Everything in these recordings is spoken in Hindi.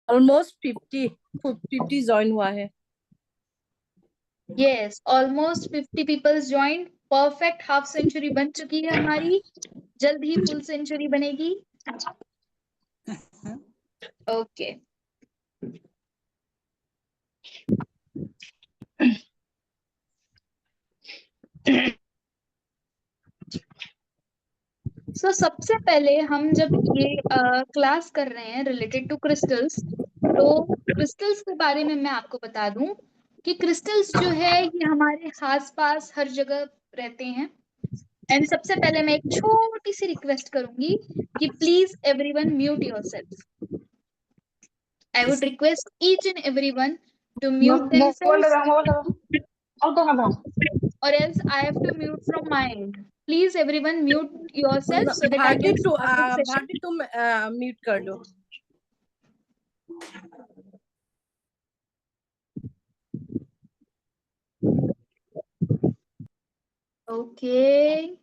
ऑलमोस्ट 50 ज्वाइन हुआ है। Yes, almost 50 peoples join. Perfect, half century बन चुकी है हमारी, जल्द ही फुल सेंचुरी बनेगी। ओके सो सबसे पहले हम जब ये क्लास कर रहे हैं रिलेटेड टू क्रिस्टल्स, तो क्रिस्टल्स के बारे में मैं आपको बता दूं कि क्रिस्टल्स जो है ये हमारे आस पास हर जगह रहते हैं। एंड सबसे पहले मैं एक छोटी सी रिक्वेस्ट करूंगी कि please everyone mute yourself. I would request each and everyone to mute themselves, or else I have to mute from my end. Please everyone mute yourself so that I Bharti can start the session. Bharti तुम म्यूट कर दो। Okay.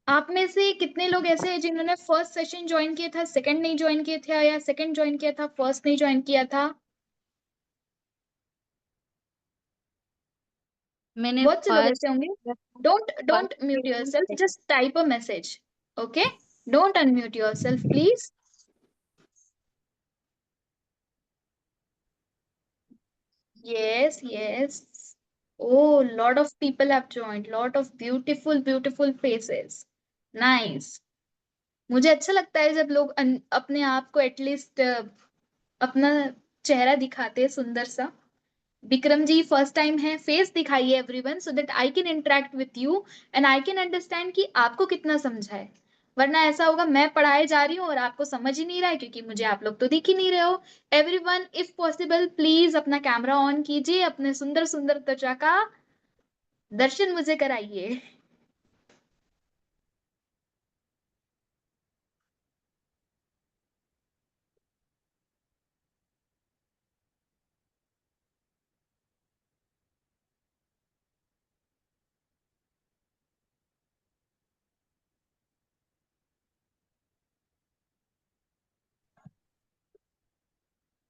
आप में से कितने लोग ऐसे हैं जिन्होंने फर्स्ट सेशन ज्वाइन किया था, सेकंड नहीं ज्वाइन किया था, या सेकंड ज्वाइन किया था फर्स्ट नहीं ज्वाइन किया था? मैंने बहुत से लोग फर्स्ट ऐसे होंगे। Don't mute yourself, just type a message. Okay, don't unmute yourself please. Yes. Oh, lot of people have joined. Lot of beautiful faces. Nice. मुझे अच्छा लगता है जब लोग अपने आप को एटलीस्ट अपना चेहरा दिखाते हैं सुंदर सा। विक्रम जी फर्स्ट टाइम है, फेस दिखाइए everyone so that I can interact with you and I can understand कि आपको कितना समझा है। वरना ऐसा होगा मैं पढ़ाए जा रही हूँ और आपको समझ ही नहीं रहा है, क्योंकि मुझे आप लोग तो दिख ही नहीं रहे हो। एवरीवन इफ पॉसिबल प्लीज अपना कैमरा ऑन कीजिए, अपने सुंदर सुंदर त्वचा का दर्शन मुझे कराइए।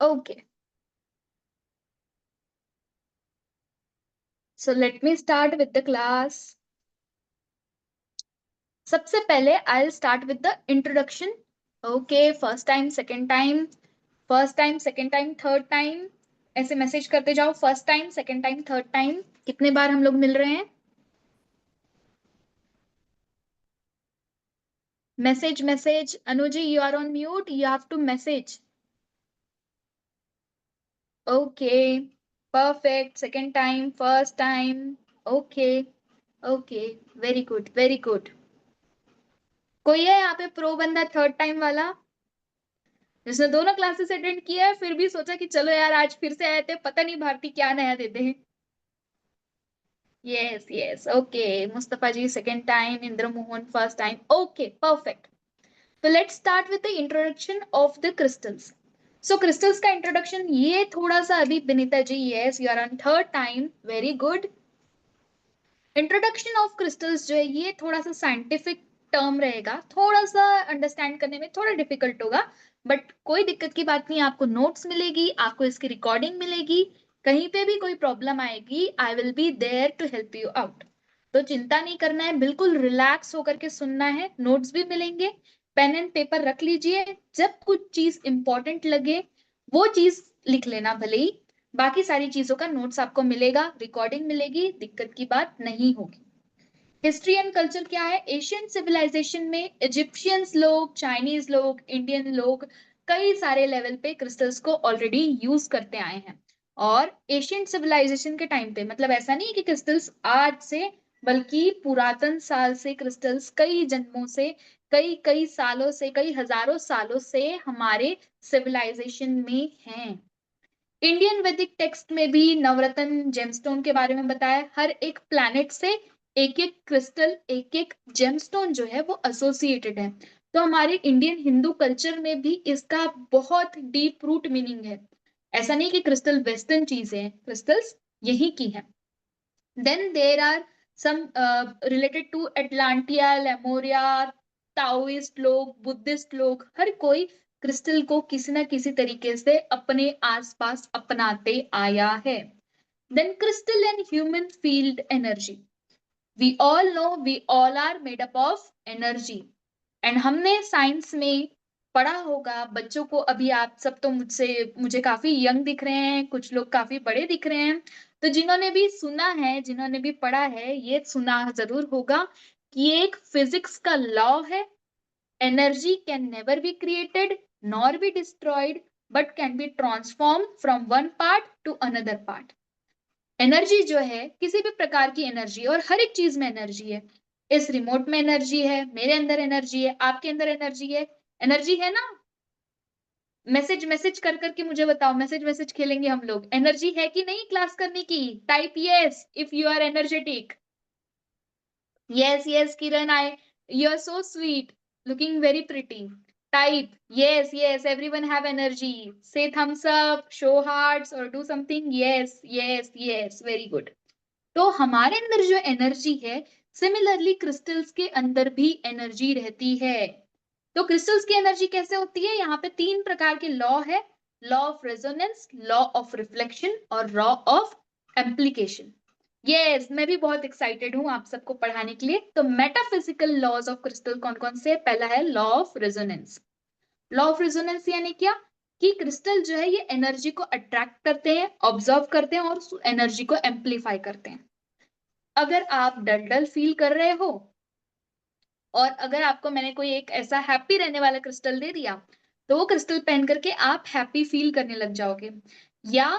Okay. So let me start with the class. सबसे पहले I will start with the introduction. Okay, first time, second time, first time, second time, third time, ऐसे मैसेज करते जाओ। First time, second time, third time, कितने बार हम लोग मिल रहे हैं? Message Anuji, you are on mute, you have to message. Okay, perfect. Second time, first time, okay okay, very good very good. कोई है यहाँ पे प्रो बंदा थर्ड टाइम वाला जिसने दोनों क्लासेस अटेंड किया है, फिर भी सोचा कि चलो यार आज फिर से आए थे, पता नहीं भारती क्या नया देते हैं। Yes okay, Mustafa ji second time, Indra Mohan first time, okay perfect. तो let's start with the introduction of the crystals. So crystals का इंट्रोडक्शन ये थोड़ा सा अभी Vinita ji, yes you are on third time, very good. Introduction of crystals जो है ये थोड़ा सा साइंटिफिक टर्म रहेगा, थोड़ा सा अंडरस्टैंड करने में थोड़ा डिफिकल्ट होगा, बट कोई दिक्कत की बात नहीं, आपको नोट्स मिलेगी, आपको इसकी रिकॉर्डिंग मिलेगी। कहीं पे भी कोई प्रॉब्लम आएगी I will be there to help you out. तो चिंता नहीं करना है, बिल्कुल रिलैक्स होकर के सुनना है। नोट्स भी मिलेंगे, पेन एंड पेपर रख लीजिए, जब कुछ चीज इंपॉर्टेंट लगे वो चीज लिख लेना भले ही, बाकी सारी चीजों का नोट्स आपको मिलेगा, रिकॉर्डिंग मिलेगी, दिक्कत की बात नहीं होगी। हिस्ट्री एंड कल्चर क्या है? एशियन सिविलाइजेशन में इजिप्शियंस लोग, चाइनीज लोग, इंडियन लोग कई सारे लेवल पे क्रिस्टल्स को ऑलरेडी यूज करते आए हैं। और एशियन सिविलाइजेशन के टाइम पे, मतलब ऐसा नहीं है कि क्रिस्टल्स आज से, बल्कि पुरातन साल से क्रिस्टल्स कई जन्मों से, कई कई सालों से, कई हजारों सालों से हमारे सिविलाइजेशन में हैं। इंडियन वैदिक टेक्स्ट में भी नवरत्न जेमस्टोन के बारे में बताया। हर एक प्लैनेट से एक एक क्रिस्टल, एक एक जेमस्टोन जो है वो एसोसिएटेड है। तो हमारे इंडियन हिंदू कल्चर में भी इसका बहुत डीप रूट मीनिंग है। ऐसा नहीं कि क्रिस्टल वेस्टर्न चीजें हैं, क्रिस्टल्स यही की हैं। Then there are some related to Atlantis, Lemuria, Taoist लोग, बुद्धिस्ट लोग, हर कोई क्रिस्टल को किसी ना किसी तरीके से अपने आसपास अपनाते आया है। Then crystal and human field energy. We all know we all are made up of energy. And हमने साइंस में पढ़ा होगा, बच्चों को, अभी आप सब तो मुझे काफी यंग दिख रहे हैं, कुछ लोग काफी बड़े दिख रहे हैं, तो जिन्होंने भी सुना है, जिन्होंने भी पढ़ा है, ये सुना जरूर होगा कि ये एक फिजिक्स का लॉ है। Energy can never be created nor be destroyed but can be transform from one part two another part. Energy जो है, किसी भी प्रकार की एनर्जी, और हर एक चीज में एनर्जी है। इस रिमोट में एनर्जी है, मेरे अंदर एनर्जी है, आपके अंदर एनर्जी है। एनर्जी है ना? मैसेज मैसेज कर करके मुझे बताओ, मैसेज मैसेज खेलेंगे हम लोग। एनर्जी है कि नहीं क्लास करने की? Type yes if you are energetic. Yes yes Kiran, I, you are so sweet, looking very pretty. Type yes yes, everyone have energy. Say thumbs up, show hearts or do something. Yes yes yes, very good. तो हमारे अंदर जो एनर्जी है, सिमिलरली क्रिस्टल्स के अंदर भी एनर्जी रहती है। तो क्रिस्टल्स की एनर्जी कैसे होती है? यहाँ पे 3 प्रकार के लॉ है। Law of resonance, law of reflection और लॉ ऑफ एम्प्लीकेशन। यस, मैं भी बहुत एक्साइटेड हूँ आप सबको पढ़ाने के लिए। तो मेटाफिजिकल लॉज ऑफ क्रिस्टल कौन कौन से? पहला है law of resonance. Law of resonance यानी क्या? कि क्रिस्टल जो है ये एनर्जी को अट्रैक्ट करते हैं, ऑब्जर्व करते हैं और एनर्जी को एम्पलीफाई करते हैं। अगर आप डल डल फील कर रहे हो और अगर आपको मैंने कोई एक ऐसा हैप्पी रहने वाला क्रिस्टल दे दिया, तो वो क्रिस्टल पहन करके आप हैप्पी फील करने लग जाओगे। या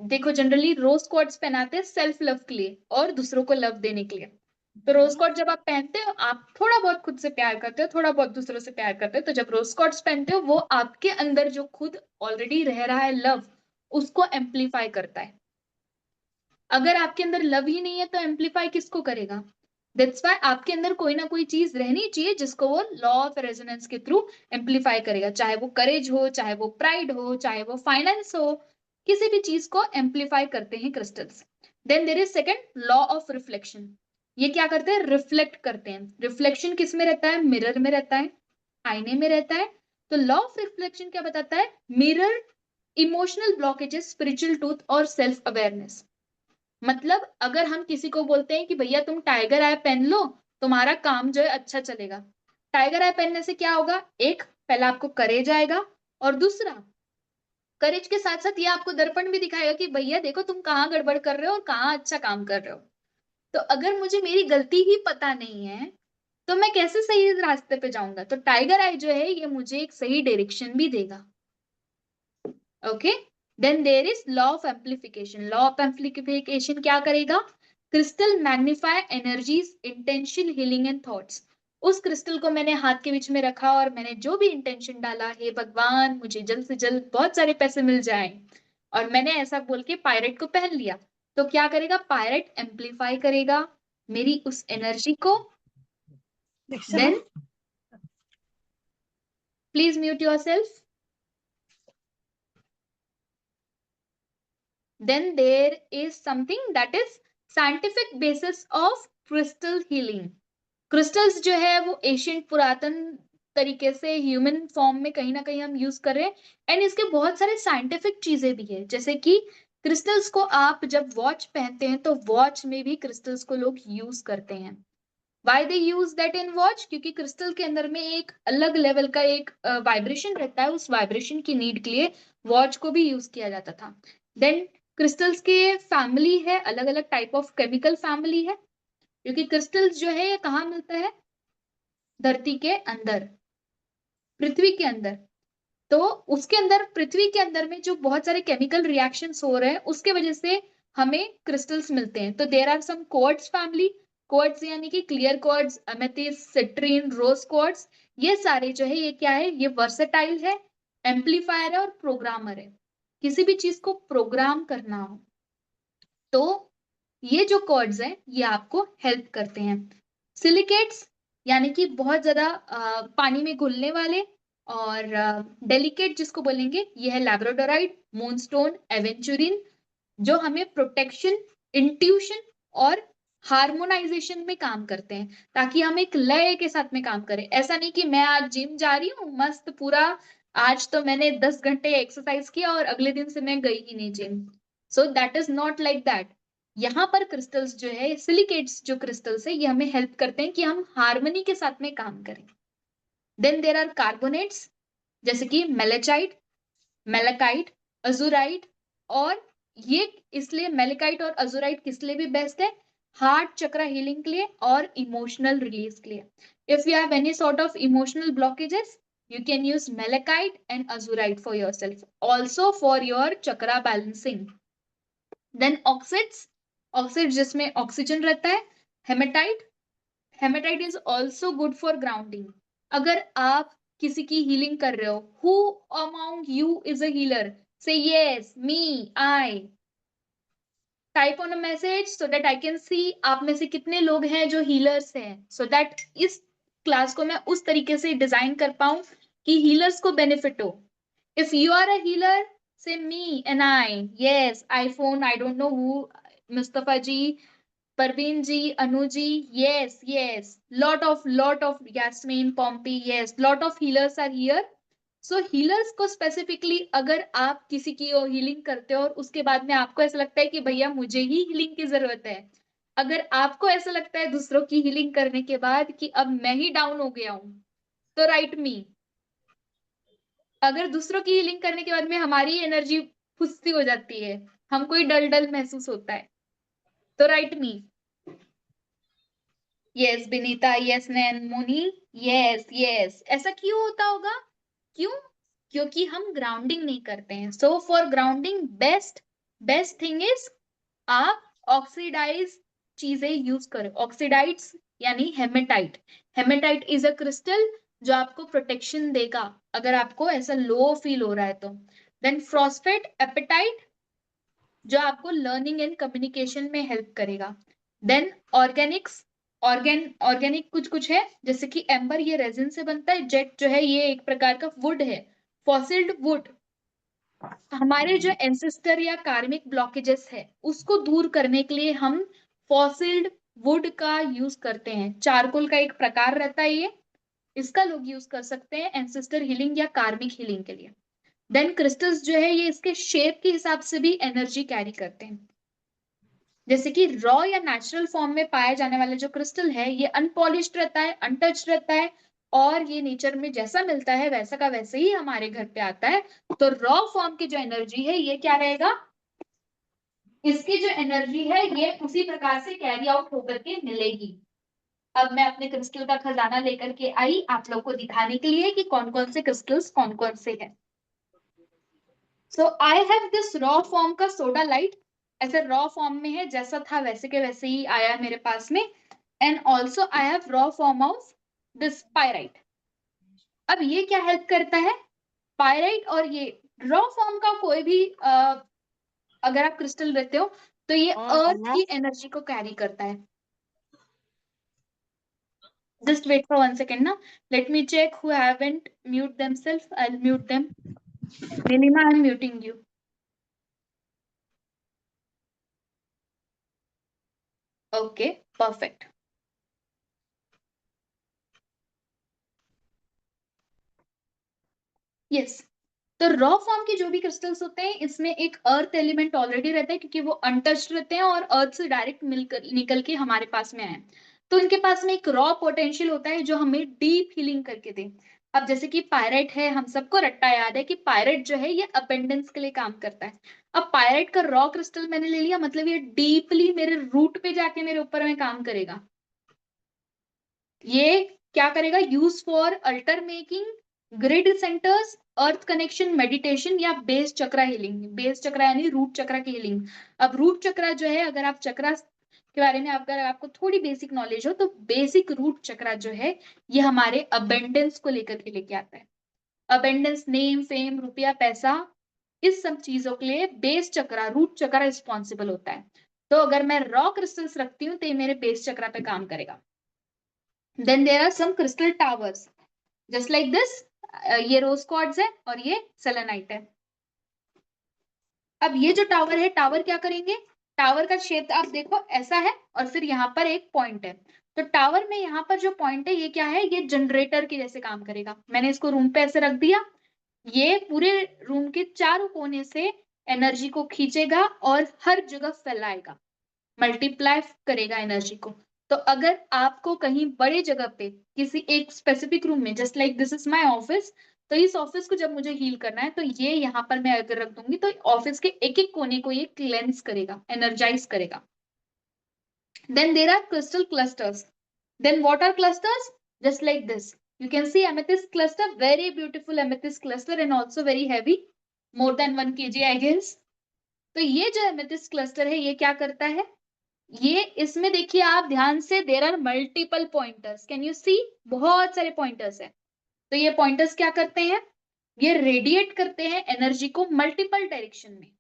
देखो, जनरली रोज क्वार्ट्ज पहनाते हैं सेल्फ लव के लिए और दूसरों को लव देने के लिए। तो रोज क्वार्ट्ज जब आप पहनते हो, आप थोड़ा बहुत खुद से प्यार करते हो, थोड़ा बहुत दूसरों से प्यार करते हो। तो जब रोज क्वार्ट्ज पहनते हो, वो आपके अंदर जो खुद ऑलरेडी रह रहा है लव, उसको एम्पलीफाई करता है। अगर आपके अंदर लव ही नहीं है तो एम्पलीफाई किसको करेगा? दैट्स व्हाई आपके अंदर कोई ना कोई चीज रहनी चाहिए जिसको वो लॉ ऑफ रेजोनेंस के थ्रू एम्पलीफाई करेगा। चाहे वो करेज हो, चाहे वो प्राइड हो, चाहे वो फाइनेंस हो, किसी भी चीज को एम्पलीफाई करते हैं crystals. Then there is second law of reflection. ये क्या करते हैं? रिफ्लेक्ट करते हैं। रिफ्लेक्शन किस में रहता है? मिरर में रहता है, आईने में रहता है। तो लॉ ऑफ रिफ्लेक्शन क्या बताता है? Mirror emotional blockages, spiritual truth और सेल्फ अवेयरनेस। मतलब अगर हम किसी को बोलते हैं कि भैया तुम टाइगर आई पहन लो, तुम्हारा काम जो है अच्छा चलेगा। टाइगर आई पहनने से क्या होगा? एक, पहला आपको करेज आएगा, और दूसरा, करेज के साथ साथ ये आपको दर्पण भी दिखाएगा कि भैया देखो तुम कहाँ गड़बड़ कर रहे हो और कहाँ अच्छा काम कर रहे हो। तो अगर मुझे मेरी गलती ही पता नहीं है, तो मैं कैसे सही रास्ते पे जाऊंगा? तो टाइगर आई जो है ये मुझे एक सही डायरेक्शन भी देगा। Okay, then there is law of amplification. Law of amplification क्या करेगा? Crystal magnify energies, intention, healing and thoughts. उस क्रिस्टल को मैंने हाथ के बीच में रखा और मैंने जो भी इंटेंशन डाला, हे भगवान मुझे जल्द से जल्द बहुत सारे पैसे मिल जाएं, और मैंने ऐसा बोल के पायरेट को पहन लिया, तो क्या करेगा? पायरेट एम्पलीफाई करेगा मेरी उस एनर्जी को। Then please mute yourself. Then there is something that is scientific basis of crystal healing. Crystals जो है वो एशियंट पुरातन तरीके से ह्यूमन फॉर्म में कहीं ना कहीं हम यूज कर रहे हैं। एंड इसके बहुत सारे साइंटिफिक चीजें भी है, जैसे कि क्रिस्टल्स को आप जब वॉच पहनते हैं तो वॉच में भी क्रिस्टल्स को लोग यूज करते हैं। Why they use that in watch? क्योंकि क्रिस्टल के अंदर में एक अलग लेवल का एक वाइब्रेशन रहता है, उस वाइब्रेशन की नीड के लिए वॉच को भी यूज किया जाता था। देन क्रिस्टल्स के फैमिली है, अलग अलग टाइप ऑफ केमिकल फैमिली है, क्योंकि क्रिस्टल्स जो है ये कहाँ मिलता है? धरती के अंदर, पृथ्वी के अंदर। तो उसके अंदर, पृथ्वी के अंदर में जो बहुत सारे केमिकल रिएक्शंस हो रहे हैं उसके वजह से हमें क्रिस्टल्स मिलते हैं। तो there are some quartz family. Quartz यानी कि clear quartz, amethyst, citrine, rose quartz. ये सारे जो है ये क्या है? ये वर्सेटाइल है, एम्पलीफायर है और प्रोग्रामर है। किसी भी चीज को प्रोग्राम करना हो तो ये जो क्वार्ट्ज हैं ये आपको हेल्प करते हैं। सिलिकेट्स यानी कि बहुत ज्यादा पानी में घुलने वाले और डेलिकेट जिसको बोलेंगे, ये है लैब्राडोराइट, मूनस्टोन, एवेंचुरिन, जो हमें प्रोटेक्शन, इंट्यूशन और हार्मोनाइजेशन में काम करते हैं, ताकि हम एक लय के साथ में काम करें। ऐसा नहीं कि मैं आज जिम जा रही हूँ मस्त पूरा, आज तो मैंने 10 घंटे एक्सरसाइज किया और अगले दिन से मैं गई ही नहीं gym. So that is not like that. यहाँ पर क्रिस्टल्स जो है, सिलिकेट्स जो क्रिस्टल्स है, ये हमें हेल्प करते हैं कि हम हार्मनी के साथ में काम करें। देन देर आर कार्बोनेट्स, जैसे कि मेलेचाइट, मेलाकाइट, अजुराइट। और ये इसलिए मेलेकाइट और अजुराइट किस लिए भी बेस्ट है? हार्ट चक्रा हीलिंग के लिए और इमोशनल रिलीज के लिए। If you have any sort of emotional blockages, you can use malachite and azurite for yourself, also for your chakra balancing. Then oxides, oxides जिसमें ऑक्सीजन रहता है। Hematite, hematite is also good for grounding. अगर आप किसी की हीलिंग कर रहे हो, who among you is a healer? Say yes, me, I. Type on a message so that I can see आप में से कितने लोग हैं जो हीलर्स हैं, सो दैट इस क्लास को मैं उस तरीके से डिजाइन कर पाऊं कि हीलर्स को बेनिफिट हो। If you are a healer, say me and I, yes, iPhone, I don't know who, Mustafa ji, Parveen ji, Anu ji, yes, yes, lot of Yasmin, Pompey, yes, lot of healers are here. So healers को specifically अगर आप किसी की हीलिंग करते हो और उसके बाद में आपको ऐसा लगता है कि भैया मुझे ही हीलिंग की जरूरत है, अगर आपको ऐसा लगता है दूसरों की हीलिंग करने के बाद कि अब मैं ही डाउन हो गया हूं, तो राइट मी। अगर दूसरों की हीलिंग करने के बाद में हमारी एनर्जी फुस्ती हो जाती है, हमको ही डल डल महसूस होता है, तो right me. Yes Binita, yes Nain, Moni, yes yes. ऐसा क्यों होता होगा? क्यों? क्योंकि हम ग्राउंडिंग नहीं करते हैं। So for grounding best best thing is आप ऑक्सीडाइज चीजें यूज करें। ऑक्सीडाइड्स यानी hematite. Hematite is a crystal जो आपको प्रोटेक्शन देगा अगर आपको ऐसा लो फील हो रहा है तो। देन फ्रॉस्फेट एपेटाइट, जो आपको लर्निंग एंड कम्युनिकेशन में हेल्प करेगा। देन ऑर्गेनिक्स, ऑर्गेनिक कुछ कुछ है, जैसे कि एम्बर, ये रेजिन से बनता है। जेट जो है ये एक प्रकार का वुड है, फॉसिल्ड वुड। हमारे जो एंसेस्टर या कार्मिक ब्लॉकेजेस है उसको दूर करने के लिए हम फॉसिल्ड वुड का यूज करते हैं। चारकोल का एक प्रकार रहता है ये, इसका लोग यूज कर सकते हैं एंसेस्टर हीलिंग या कार्मिक हीलिंग के लिए। देन क्रिस्टल्स जो है ये इसके शेप के हिसाब से भी एनर्जी कैरी करते हैं। जैसे कि रॉ या नेचुरल फॉर्म में पाया जाने वाला जो क्रिस्टल है ये अनपॉलिश्ड रहता है, अनटच्ड रहता है, और ये नेचर में जैसा मिलता है वैसा का वैसे ही हमारे घर पे आता है। तो रॉ फॉर्म की जो एनर्जी है ये क्या रहेगा? इसकी जो एनर्जी है ये उसी प्रकार से कैरी आउट होकर के मिलेगी। अब मैं अपने क्रिस्टल का खजाना लेकर के आई आप लोग को दिखाने के लिए कि कौन कौन से क्रिस्टल्स कौन कौन से हैं। So I have this raw form का सोडा लाइट, ऐसे रॉ फॉर्म में है, जैसा था वैसे के वैसे ही आया है मेरे पास में। And also I have raw form of this pyrite. अब ये क्या हेल्प करता है? पायराइट और ये रॉ फॉर्म का कोई भी अगर आप क्रिस्टल लेते हो तो ये अर्थ की एनर्जी को कैरी करता है। जस्ट वेट फॉर 1 second ना, let me check who haven't mute themselves, I will mute them. Nilima, I am muting you. Okay, perfect. Yes, तो रॉ फॉर्म के जो भी क्रिस्टल्स होते हैं इसमें एक अर्थ एलिमेंट ऑलरेडी रहता है, क्योंकि वो अनटच्ड रहते हैं और अर्थ से डायरेक्ट मिलकर निकल के हमारे पास में आए। तो इनके पास में एक रॉ पोटेंशियल होता है जो हमें डीप हीलिंग करके दे। अब जैसे कि पायराइट है, हम सबको रट्टा याद है कि पायराइट जो है ये अपेंडेंस के लिए काम करता है। अब पायराइट का रॉ क्रिस्टल मैंने ले लिया, मतलब ये डीपली मेरे रूट पे जाके मेरे ऊपर में काम करेगा। ये क्या करेगा? Use for alter making, grid centres, earth connection, meditation या बेस चक्रा हीलिंग। बेस चक्रा यानी रूट चक्रा की हीलिंग। अब रूट चक्रा जो है, अगर आप चक्रा के बारे में अगर आपको थोड़ी बेसिक नॉलेज हो तो बेसिक रूट चक्रा जो है ये हमारे अबेंडेंस को लेकर के लेके आता है। अबेंडेंस, नेम, फेम, रुपया, पैसा, इस सब चीजों के लिए बेस चक्रा, रूट चक्रा रिस्पॉन्सिबल होता है। तो अगर मैं रॉ क्रिस्टल्स रखती हूँ तो ये मेरे बेस चक्रा पे काम करेगा। Then there are some crystal towers just like this, ये रोज क्वार्ट्ज है और ये सेलेनाइट है। अब ये जो टावर है, टावर क्या करेंगे, टावर का क्षेत्र आप देखो ऐसा है और फिर यहाँ पर एक पॉइंट है। तो टावर में यहाँ पर जो पॉइंट है ये क्या है, ये जनरेटर के जैसे काम करेगा। मैंने इसको रूम पे ऐसे रख दिया, ये पूरे रूम के चारों कोने से एनर्जी को खींचेगा और हर जगह फैलाएगा, मल्टीप्लाई करेगा एनर्जी को। तो अगर आपको कहीं बड़े जगह पे किसी एक स्पेसिफिक रूम में, just like this is my office, तो इस ऑफिस को जब मुझे हील करना है तो ये यहाँ पर मैं अगर रख दूंगी तो ऑफिस के एक एक कोने को ये क्लेंस करेगा, एनर्जाइज करेगा। Then there are crystal clusters. Then what are clusters, just like this you can see amethyst cluster, very beautiful amethyst cluster and also very heavy, more than 1 kg I guess। तो ये जो amethyst cluster है ये क्या करता है, ये इसमें देखिए आप ध्यान से, there are multiple pointers, can you see, बहुत सारे पॉइंटर्स है। तो ये पॉइंटर्स क्या करते हैं, ये रेडिएट करते हैं एनर्जी को मल्टीपल डायरेक्शन में।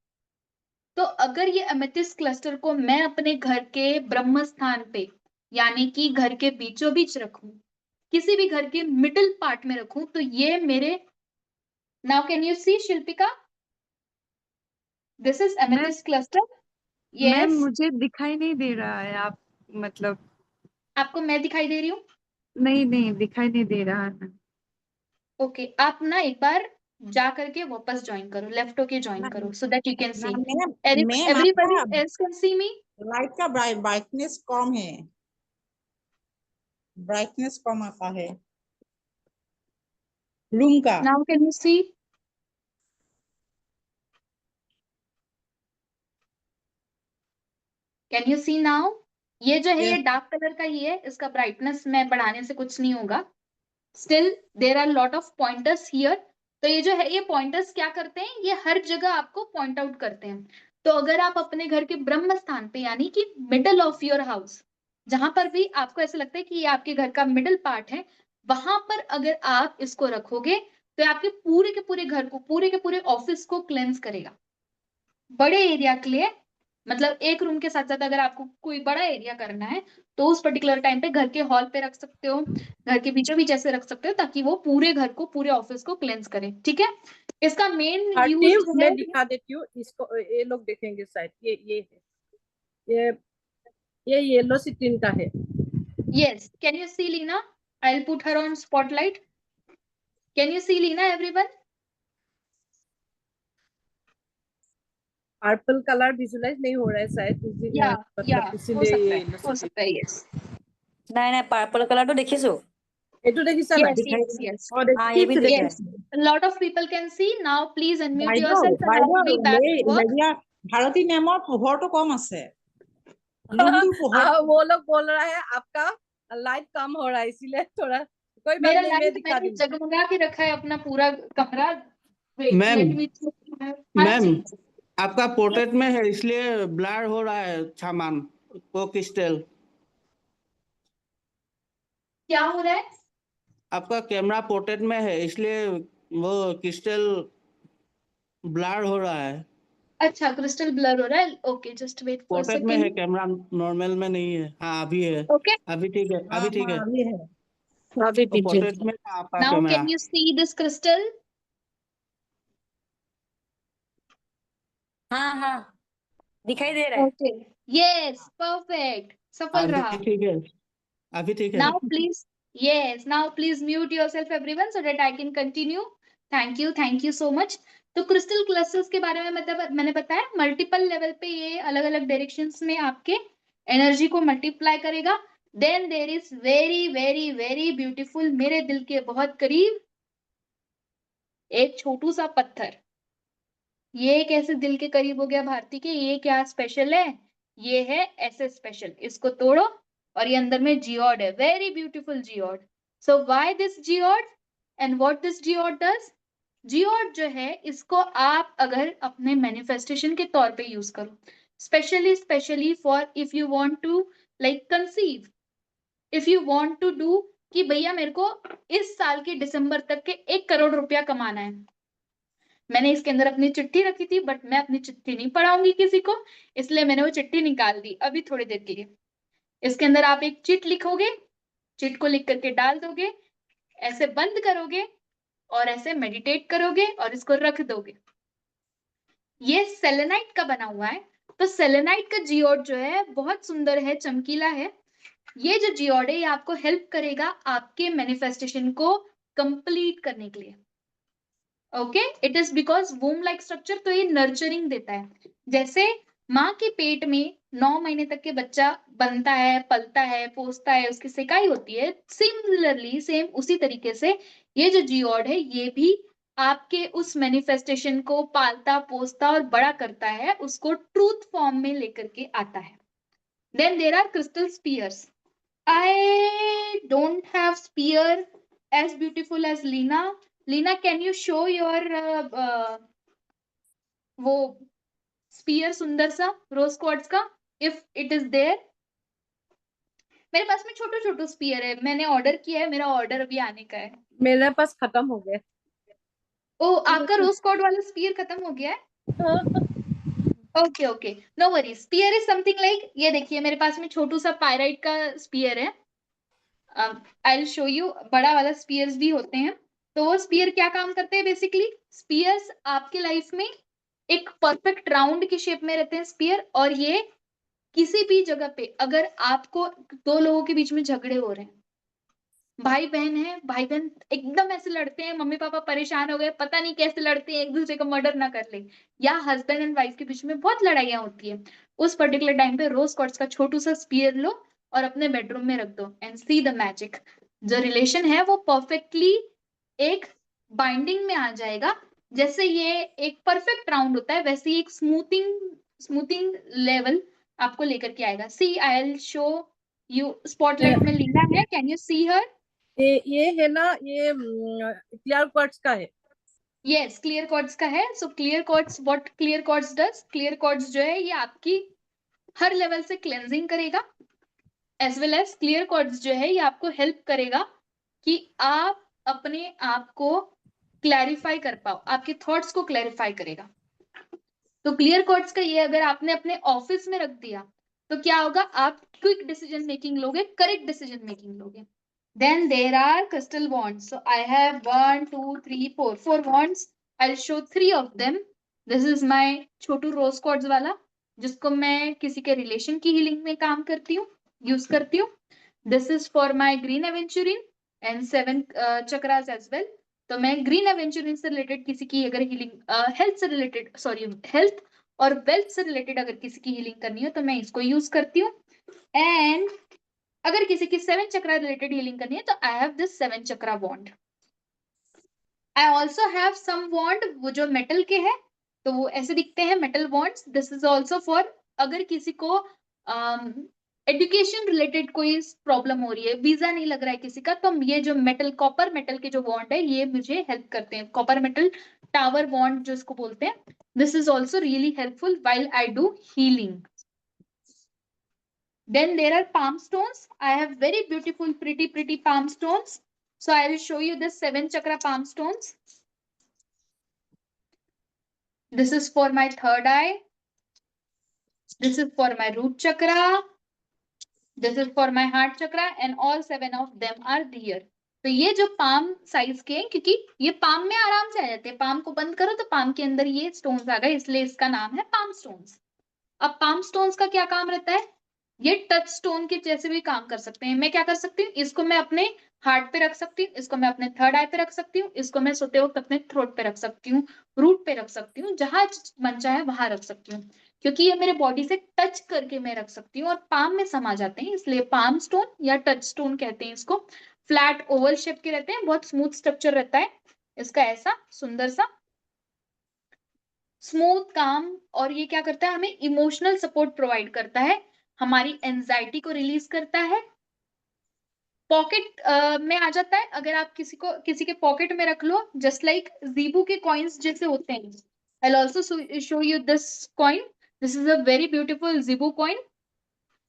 तो अगर ये अमेथिस्ट क्लस्टर को मैं अपने घर के ब्रह्म स्थान पे, यानी कि घर के बीचों बीच रखूं, किसी भी घर के मिडिल पार्ट में रखूं, तो ये मेरे, now can you see Shilpika, this is ma'am amethyst cluster. Ma'am yes, मुझे दिखाई नहीं दे रहा है, आप मतलब। आपको मैं दिखाई दे रही हूँ। नहीं नहीं दिखाई नहीं दे रहा है। ओके, आप ना एक बार जा करके वापस ज्वाइन करो, लेफ्ट होके ज्वाइन करो, so that you can see, ma'am ma'am everybody आपका else can see me. Light का ब्राइटनेस कम है, ब्राइटनेस कम आता है रूम का। Now can you see, can you see now, ये जो है ये Yes, डार्क कलर का ही है, इसका ब्राइटनेस में बढ़ाने से कुछ नहीं होगा। Still there are lot of pointers here. तो ये जो है, ये पॉइंटर्स क्या करते हैं, ये हर जगह आपको पॉइंट आउट करते हैं। तो अगर आप अपने घर के ब्रह्म स्थान पे, यानी कि मिडल ऑफ योर हाउस, जहां पर भी आपको ऐसा लगता है कि ये आपके घर का मिडल पार्ट है, वहां पर अगर आप इसको रखोगे तो ये आपके पूरे के पूरे घर को, पूरे के पूरे ऑफिस को क्लेंस करेगा, बड़े एरिया के लिए। मतलब एक रूम के साथ साथ अगर आपको कोई बड़ा एरिया करना है तो उस पर्टिकुलर टाइम पे घर के हॉल पे रख सकते हो, घर के बीचों बीच ऐसे रख सकते हो, ताकि वो पूरे घर को, पूरे ऑफिस को क्लेंस करे। ठीक है, इसका मेन यूज टीम जो है, मैं दिखा देती हूँ इसको, ये लोग देखेंगे शायद, ये है, ये येलो सिटीन का है। Yes, can you see Leena, I will put her on spotlight, can you see Leena everyone. Purple colour visualise नहीं हो रहा है शायद, या या मतलब हो इसीलिए सकता ये है, येलो हो सिटीन। सकता है, यस নাই নাই পার্পল কালারটো দেখিছো। এইটো দেখিছা নাই? यस यस यस हाँ ये भी देखा है। Yes, lot of people can see now, please unmute বাইদেউ yourself and I'll বাইদেউ be back এই to work। হেৰিয়া ভাৰতী মেমৰ পোহৰটো কম আছে, ৰুমটোৰ পোহৰ। वो लोग बोल रहा है आपका लाइट कम हो रहा है, इसीलिए थोड़ा, कोई बात मेरा नहीं, मैं लाइट दिखा मैंने दूंगी। जगमगा के रखा है अपना पूरा कमरा। वेट मैम लेट मी, हाँ मैम जी, आपका पोर्ट्रेट में है इसलिए ब्लर हो रहा है सामान वो क्रिस्टल। क्या हो रहा है, आपका कैमरा पोर्ट्रेट में है इसलिए वो क्रिस्टल ब्लर हो रहा है। अच्छा क्रिस्टल ब्लर हो रहा है, okay just wait for portrait में है, सेकंड। कैमरा नॉर्मल में नहीं है। हाँ अभी है, ओके, अभी ठीक है, हाँ अभी ठीक हाँ है। अभी है। अभी तो पोर्ट्रेट में था आपका now camera. Can you see this crystal. हाँ हाँ दिखाई दे रहा है। ओके, यस परफेक्ट, सफल अभी रहा। ठीक है, अभी ठीक है। Now please, yes, now please mute yourself everyone so that I can continue. Thank you so much। तो क्रिस्टल क्लस्टर्स के बारे में मतलब मैंने बताया, मल्टीपल लेवल पे ये अलग अलग डायरेक्शंस में आपके एनर्जी को मल्टीप्लाई करेगा। Then there is very very very beautiful, मेरे दिल के बहुत करीब एक छोटू सा पत्थर। ये कैसे दिल के करीब हो गया भारती के, ये क्या स्पेशल है, ये है ऐसे स्पेशल, इसको तोड़ो और ये अंदर में जियोड है, very beautiful geode. So why this geode and what this geode does, geode जो है इसको आप अगर अपने मैनिफेस्टेशन के तौर पे यूज करो, specially for if you want to like conceive, if you want to do कि भैया मेरे को इस साल के दिसंबर तक के 1 करोड़ रुपया कमाना है। मैंने इसके अंदर अपनी चिट्ठी रखी थी बट मैं अपनी चिट्ठी नहीं पढ़ाऊंगी किसी को, इसलिए मैंने वो चिट्ठी निकाल दी अभी थोड़ी देर के लिए। इसके अंदर आप एक चिट लिखोगे चिट को लिख करके डाल दोगे, ऐसे बंद करोगे और ऐसे मेडिटेट करोगे और इसको रख दोगे। ये सेलेनाइट का बना हुआ है। तो सेलेनाइट का जियोड जो है बहुत सुंदर है, चमकीला है। ये जो जियोड है ये आपको हेल्प करेगा आपके मैनिफेस्टेशन को कंप्लीट करने के लिए। Okay, it is because womb like structure, तो ये नर्चरिंग देता है। जैसे माँ के पेट में 9 महीने तक के बच्चा बनता है, पलता है, पोसता है, उसकी सिकाई होती है, सिमिलरली सेम उसी तरीके से ये जो जियोड है ये भी आपके उस मैनिफेस्टेशन को पालता, पोसता और बड़ा करता है, उसको ट्रूथ फॉर्म में लेकर के आता है। Then there are crystal spears. I don't have spear as beautiful as Lina. Lina, can you show your वो spear सुंदर सा rose quartz का, if it is there? मेरे पास में छोटू छोटू स्पीयर है, मैंने ऑर्डर किया है, मेरा ऑर्डर अभी आने का है। मेरे पास खत्म हो गए। ओ, आपका रोज क्वार्ट्ज वाला स्पीयर खत्म हो गया है? Okay okay, no worry. Spear is something like, ये देखिए मेरे पास में छोटू सा पायराइट का स्पीयर है। आई विल शो यू, बड़ा वाला स्पीयर्स भी होते हैं। तो वो स्पीयर क्या काम करते हैं? बेसिकली स्पीयर्स आपके लाइफ में एक परफेक्ट राउंड की शेप में रहते हैं स्पीयर, और ये किसी भी जगह पे अगर आपको दो लोगों के बीच में झगड़े हो रहे हैं, भाई बहन है, भाई बहन एकदम ऐसे लड़ते हैं, मम्मी पापा परेशान हो गए, पता नहीं कैसे लड़ते हैं, एक दूसरे को मर्डर ना कर ले, या हस्बैंड एंड वाइफ के बीच में बहुत लड़ाइयां होती है, उस पर्टिकुलर टाइम पे रोज क्वार्ट्ज का छोटू सा स्पीयर लो और अपने बेडरूम में रख दो एंड सी द मैजिक। जो रिलेशन है वो परफेक्टली एक बाइंडिंग में आ जाएगा। जैसे ये एक परफेक्ट राउंड होता है वैसे ही एक स्मूथिंग लेवल आपको लेकर के आएगा। See, I will show you, spotlight में लीना है, कैन यू सी हर? ये है ना, ये क्लियर क्वार्ट्ज का है। यस, क्लियर क्वार्ट्ज का है। So clear quartz, what clear quartz does, clear quartz जो है ये आपकी हर लेवल से क्लेंजिंग करेगा, as well as clear quartz जो है ये आपको हेल्प करेगा कि आप अपने आप को क्लैरिफाई कर पाओ, आपके थॉट्स को क्लैरिफाई करेगा। तो क्लियर क्वार्ट्ज का ये अगर आपने अपने ऑफिस में रख दिया तो क्या होगा? आप क्विक डिसीजन मेकिंग लोगे, करेक्ट डिसीजन मेकिंग लोगे। Then there are crystal wands. So I have 1, 2, 3, 4 wands. I'll show 3 of them. This is my Chhotu rose quartz वाला, जिसको मैं किसी के रिलेशन की हीलिंग में काम करती हूँ, यूज करती हूँ। This is for my green aventurine and 7 chakras as well. तो मैं ग्रीन एवेंचुरिन से रिलेटेड किसी की अगर हीलिंग, हेल्थ से रिलेटेड, सॉरी हेल्थ और वेल्थ से रिलेटेड अगर किसी की हीलिंग करनी हो तो मैं इसको यूज करती हूँ। एंड अगर किसी की 7 चक्रा रिलेटेड हीलिंग करनी है तो I have this 7 chakra wand. I also have some wand वो जो मेटल के हैं, तो वो ऐसे दिखते हैं metal wands. This is also for अगर किसी को एजुकेशन रिलेटेड कोई प्रॉब्लम हो रही है, वीजा नहीं लग रहा है किसी का, तो ये जो मेटल, कॉपर मेटल के जो वॉन्ड है ये मुझे हेल्प करते हैं। कॉपर मेटल टावर वॉन्ड जो इसको बोलते हैं, this is also really helpful while I do healing. Then there are palm stones. I have very beautiful, pretty palm stones. So I will show you the 7 chakra palm stones. This is for my third eye. This is for my root chakra. This is for my heart chakra, and all 7 of them are there. तो ये जो पाम साइज के हैं, क्योंकि ये पाम में आराम से आ जाते हैं, पाम को बंद करो तो पाम के अंदर ये स्टोन्स आ गए, इसलिए इसका नाम है पाम स्टोन्स। अब पाम स्टोन्स का क्या काम रहता है? ये टच स्टोन के जैसे भी काम कर सकते हैं। मैं क्या कर सकती हूँ? इसको मैं अपने हार्ट पे रख सकती हूँ, इसको मैं अपने थर्ड आई पे रख सकती हूँ, इसको मैं सोते वक्त अपने थ्रोट पे रख सकती हूँ, रूट पे रख सकती हूँ, जहां मन चाहे वहां रख सकती हूँ, क्योंकि ये मेरे बॉडी से टच करके मैं रख सकती हूँ और पाम में समा जाते हैं, इसलिए पाम स्टोन या टच स्टोन कहते हैं इसको। फ्लैट ओवल शेप के रहते हैं, बहुत स्मूथ स्ट्रक्चर रहता है इसका, ऐसा सुंदर सा स्मूथ काम। और ये क्या करता है? हमें इमोशनल सपोर्ट प्रोवाइड करता है, हमारी एंजाइटी को रिलीज करता है। पॉकेट में आ जाता है, अगर आप किसी के पॉकेट में रख लो, जस्ट लाइक ज़ीबू के कॉइन्स जैसे होते हैं। I will also show you this coin. This is a very beautiful Zibu coin.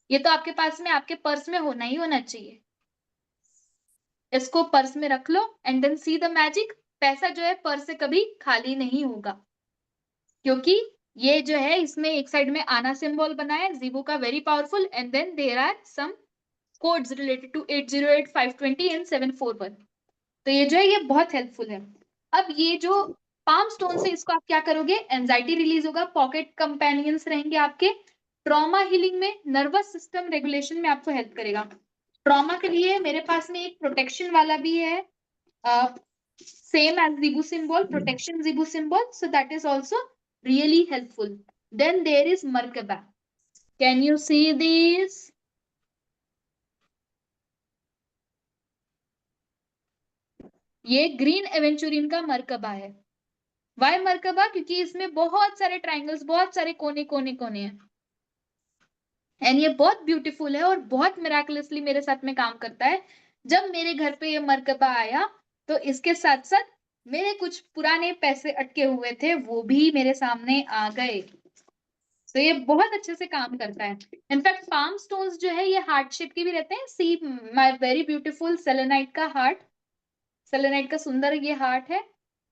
ये तो आपके पास में, आपके पर्स में होना ही होना चाहिए। इसको पर्स में रख लो and then see the magic. पैसा जो है पर्स से कभी खाली नहीं होगा, क्योंकि ये जो है इसमें एक साइड में आना सिंबल बना है ज़ीबू का, very powerful, and then there are some codes related to 808, 520 and 741। तो ये जो है ये बहुत हेल्पफुल है। अब ये जो पाम स्टोन से इसको आप क्या करोगे, एंजाइटी रिलीज होगा, पॉकेट कंपेनियंस रहेंगे आपके, ट्रॉमा हीलिंग में, नर्वस सिस्टम रेगुलेशन में आपको हेल्प करेगा। ट्रॉमा के लिए मेरे पास में एक प्रोटेक्शन वाला भी है, same as Zebu symbol, protection Zebu symbol, so that is also really helpful. Then there is Merkaba. Can you see these? ये ग्रीन एवेंचुरिन का मरकबा है। वाई मरकबा? क्योंकि इसमें बहुत सारे ट्राइंगल्स, बहुत सारे कोने कोने कोने हैं, एंड ये बहुत ब्यूटीफुल है और बहुत मिराकुलसली मेरे साथ में काम करता है। जब मेरे घर पे ये मरकबा आया तो इसके साथ साथ मेरे कुछ पुराने पैसे अटके हुए थे वो भी मेरे सामने आ गए। तो ये बहुत अच्छे से काम करता है। इनफैक्ट पाम स्टोन्स जो है ये हार्ट शेप के भी रहते हैं। See my very beautiful selenite का हार्ट, सेलेनाइट का सुंदर ये हार्ट है।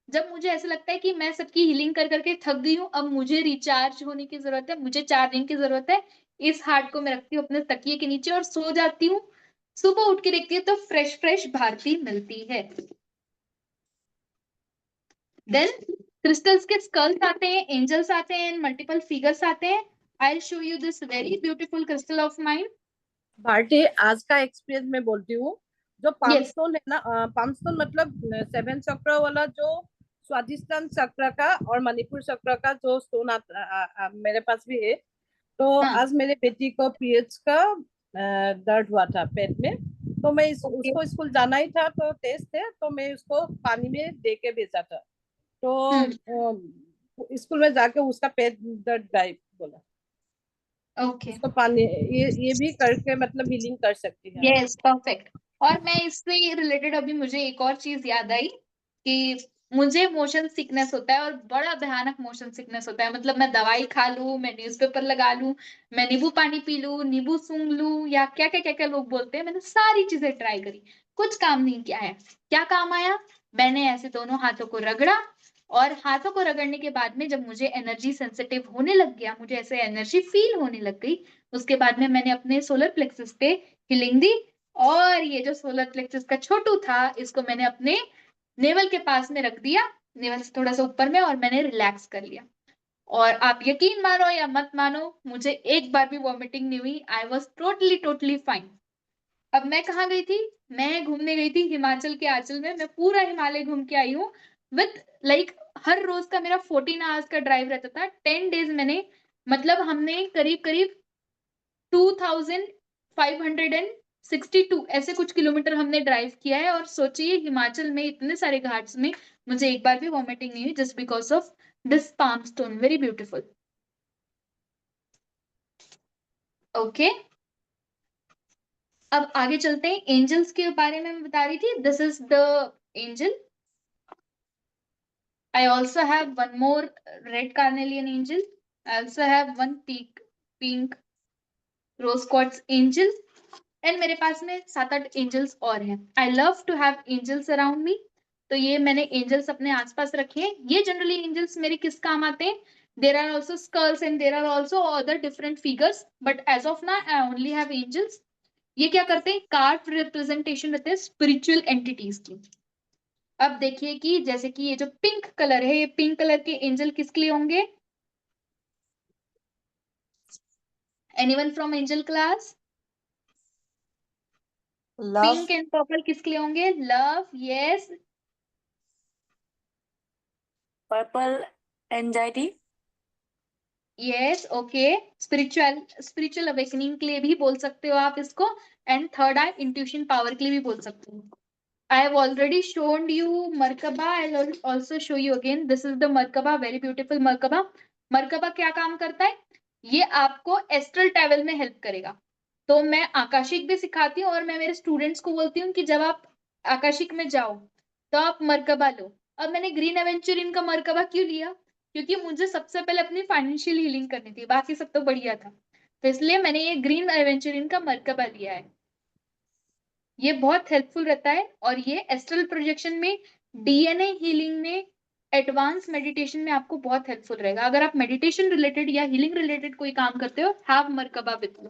जब मुझे ऐसा लगता है कि मैं सबकी हीलिंग कर करके थक गई हूँ, अब मुझे रिचार्ज होने की जरूरत है, मुझे चार्जिंग की जरूरत है, इस हार्ट को मैं रखती हूँ अपने तकिए के नीचे और सो जाती हूँ। सुबह उठ के देखती है तो फ्रेश फ्रेश भारती मिलती है। देन क्रिस्टल्स के स्कल्स आते हैं, एंजल्स आते हैं, मल्टीपल फिगर्स आते हैं। I will show you this very beautiful crystal of mine. Bharti, आज का एक्सपीरियंस मैं बोलती हूँ, जो पाम Yes. स्टोन है ना, पाम स्टोन मतलब 7 चक्र वाला, जो स्वादिष्टान चक्र का और मणिपुर चक्र का जो स्टोन मेरे पास भी है। तो हाँ। आज मेरे बेटी को पीरियड्स का दर्द हुआ था पेट में, तो मैं Okay. उसको स्कूल जाना ही था, तो टेस्ट है, तो मैं उसको पानी में दे के भेजा था। तो स्कूल में जाके उसका पेट दर्द गायब बोला। ओके। उसको पानी ये भी करके मतलब हीलिंग कर सकती है। Yes, perfect. और मैं इससे रिलेटेड अभी मुझे एक और चीज याद आई कि मुझे मोशन सिकनेस होता है और बड़ा भयानक मोशन सिकनेस होता है। मतलब मैं दवाई खा लूं, मैं न्यूज़पेपर लगा लूं, मैं नींबू पानी पी लूं, नींबू सूंघ लूं, या क्या क्या क्या क्या लोग बोलते हैं, मैंने सारी चीजें ट्राई करी, कुछ काम नहीं किया है। क्या काम आया? मैंने ऐसे दोनों हाथों को रगड़ा, और हाथों को रगड़ने के बाद में जब मुझे एनर्जी सेंसिटिव होने लग गया, मुझे ऐसे एनर्जी फील होने लग गई, उसके बाद में मैंने अपने सोलर प्लेक्सस पे हीलिंग दी। और ये जो सोलर प्लेक्सस का छोटू था, इसको मैंने अपने नेवल के पास में रख दिया, नेवल से थोड़ा सा ऊपर में, और मैंने रिलैक्स कर लिया। और आप यकीन मानो या मत मानो, मुझे एक बार भी वॉमिटिंग नहीं हुई। I was totally totally fine. अब मैं कहाँ गई थी? मैं घूमने गई थी हिमाचल के आंचल में। मैं पूरा हिमालय घूम के आई हूँ विथ लाइक हर रोज का मेरा 14 आवर्स का ड्राइव रहता था। 10 डेज मैंने, मतलब हमने करीब करीब 2562 ऐसे कुछ किलोमीटर हमने ड्राइव किया है। और सोचिए हिमाचल में इतने सारे घाट्स में मुझे एक बार भी वॉमिटिंग नहीं हुई, just because of this palm stone. Very beautiful. Okay, अब आगे चलते हैं। एंजल्स के बारे में मैं बता रही थी। This is the angel. I also have one more red carnelian angel. I also have one pink rose quartz angel. And मेरे पास में 7-8 एंजल्स और हैं। I love to have angels around me. तो ये मैंने एंजल्स अपने आसपास रखे हैं। ये जनरली एंजल्स मेरे किस काम आते हैं? There are also skulls and there are also other different figures, but as of now I only have angels. ये क्या करते हैं? कार्व रिप्रेजेंटेशन रहते हैं स्पिरिचुअल एंटिटीज की। अब देखिए कि जैसे कि ये जो पिंक कलर है, ये पिंक कलर के एंजल किसके लिए होंगे? Anyone from angel class? Pink and purple किसके लिए होंगे? Love. Yes. Purple anxiety. Yes, okay. Spiritual awakening के लिए भी बोल सकते हो आप इसको। And third I intuition power के लिए भी बोल सकते हो। I have already shown you Merkaba. I'll also show you again. This is the Merkaba, very beautiful Merkaba. Merkaba क्या काम करता है? ये आपको एस्ट्रल ट्रैवल में हेल्प करेगा। तो मैं आकाशिक भी सिखाती हूँ और मैं मेरे स्टूडेंट्स को बोलती हूँ कि जब आप आकाशिक में जाओ तो आप मरकबा लो। अब मैंने ग्रीन एवेंचुरिन का मरकबा क्यों लिया? क्योंकि मुझे सबसे पहले अपनी फाइनेंशियल हीलिंग करनी थी, बाकी सब तो बढ़िया था, तो इसलिए मैंने ये ग्रीन एवेंचुरिन का मरकबा लिया है। ये बहुत हेल्पफुल रहता है और ये एस्ट्रल प्रोजेक्शन में, डीएनए हीलिंग में, एडवांस मेडिटेशन में आपको बहुत हेल्पफुल रहेगा। अगर आप मेडिटेशन रिलेटेड या हीलिंग रिलेटेड कोई काम करते हो, have merkaba with you.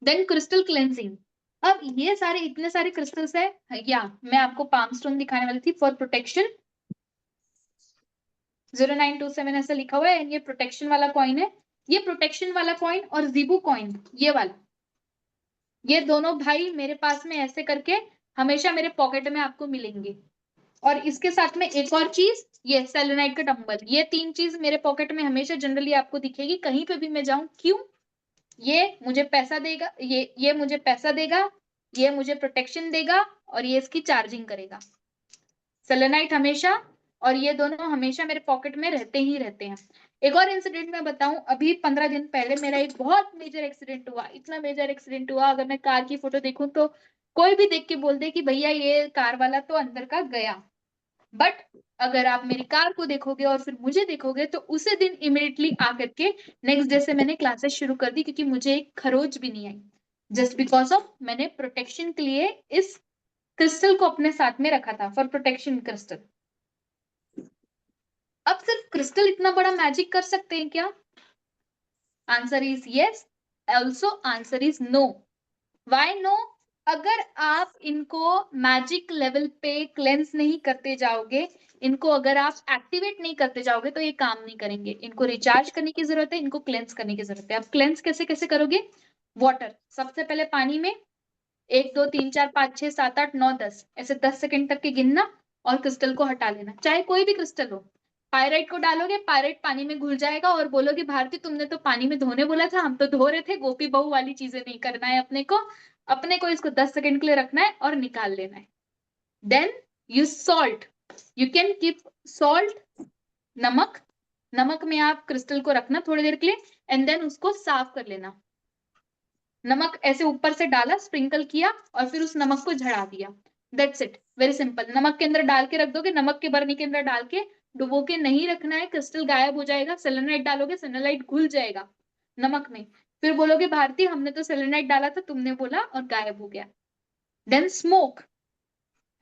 Then crystal cleansing. अब ये सारे इतने सारे क्रिस्टल्स है, या मैं आपको पाम स्टोन दिखाने वाली थी फॉर प्रोटेक्शन, 0927 ऐसा लिखा हुआ है, ये प्रोटेक्शन वाला कॉइन है। ये प्रोटेक्शन वाला कॉइन और जीबू कॉइन, ये वाला, ये दोनों भाई मेरे पास में ऐसे करके हमेशा मेरे पॉकेट में आपको मिलेंगे। और इसके साथ में एक और चीज, ये सेलेनाइट का डंबल, ये 3 चीज मेरे पॉकेट में हमेशा जनरली आपको दिखेगी कहीं पे भी मैं जाऊं। क्यों? ये मुझे पैसा देगा, ये मुझे पैसा देगा, ये मुझे प्रोटेक्शन देगा, और ये इसकी चार्जिंग करेगा। सेलेनाइट हमेशा, और ये दोनों हमेशा मेरे पॉकेट में रहते ही रहते हैं। एक और इंसिडेंट मैं बताऊं, अभी 15 दिन पहले मेरा एक बहुत मेजर एक्सीडेंट हुआ, इतना मेजर एक्सीडेंट हुआ, अगर मैं कार की फोटो देखूं तो कोई भी देख के बोल दे कि भैया ये कार वाला तो अंदर का गया। बट अगर आप मेरी कार को देखोगे और फिर मुझे देखोगे तो उसी दिन इमिडिएटली आकर के नेक्स्ट डे से मैंने क्लासेस शुरू कर दी, क्योंकि मुझे एक खरोच भी नहीं आई, जस्ट बिकॉज ऑफ मैंने प्रोटेक्शन के लिए इस क्रिस्टल को अपने साथ में रखा था, फॉर प्रोटेक्शन क्रिस्टल। अब सिर्फ क्रिस्टल इतना बड़ा मैजिक कर सकते हैं क्या? Answer is yes, also answer is no. Why no? अगर आप इनको मैजिक लेवल पे क्लेंस नहीं करते जाओगे, इनको अगर आप एक्टिवेट नहीं करते जाओगे तो ये काम नहीं करेंगे। इनको रिचार्ज करने की जरूरत है, इनको क्लेंस करने की जरूरत है। अब क्लेंस कैसे कैसे करोगे? वाटर, सबसे पहले पानी में 1 2 3 4 5 6 7 8 9 10 ऐसे 10 सेकंड तक के गिनना, और क्रिस्टल को हटा लेना, चाहे कोई भी क्रिस्टल हो। पायराइट को डालोगे, पायराइट पानी में घुल जाएगा, और बोलोगे भारती तुमने तो पानी में धोने बोला था, हम तो धो रहे थे। गोपी बहू वाली चीजें नहीं करना है अपने को इसको 10 सेकंड के लिए रखना है और निकाल लेना है। Then you salt, you can keep salt, नमक, नमक में आप क्रिस्टल को रखना थोड़ी देर के लिए, एंड देन उसको साफ कर लेना। नमक ऐसे ऊपर से डाला, स्प्रिंकल किया, और फिर उस नमक को झड़ा दिया। That's it, very simple. नमक के अंदर डाल के रख दोगे, नमक के बरनी के अंदर डाल के डुबो के नहीं रखना है, क्रिस्टल गायब हो जाएगा। सेलेनाइट डालोगे, सेलेनाइट घुल जाएगा नमक में, फिर बोलोगे भारती हमने तो सेलेनाइट डाला था, तुमने बोला, और गायब हो गया। देन स्मोक,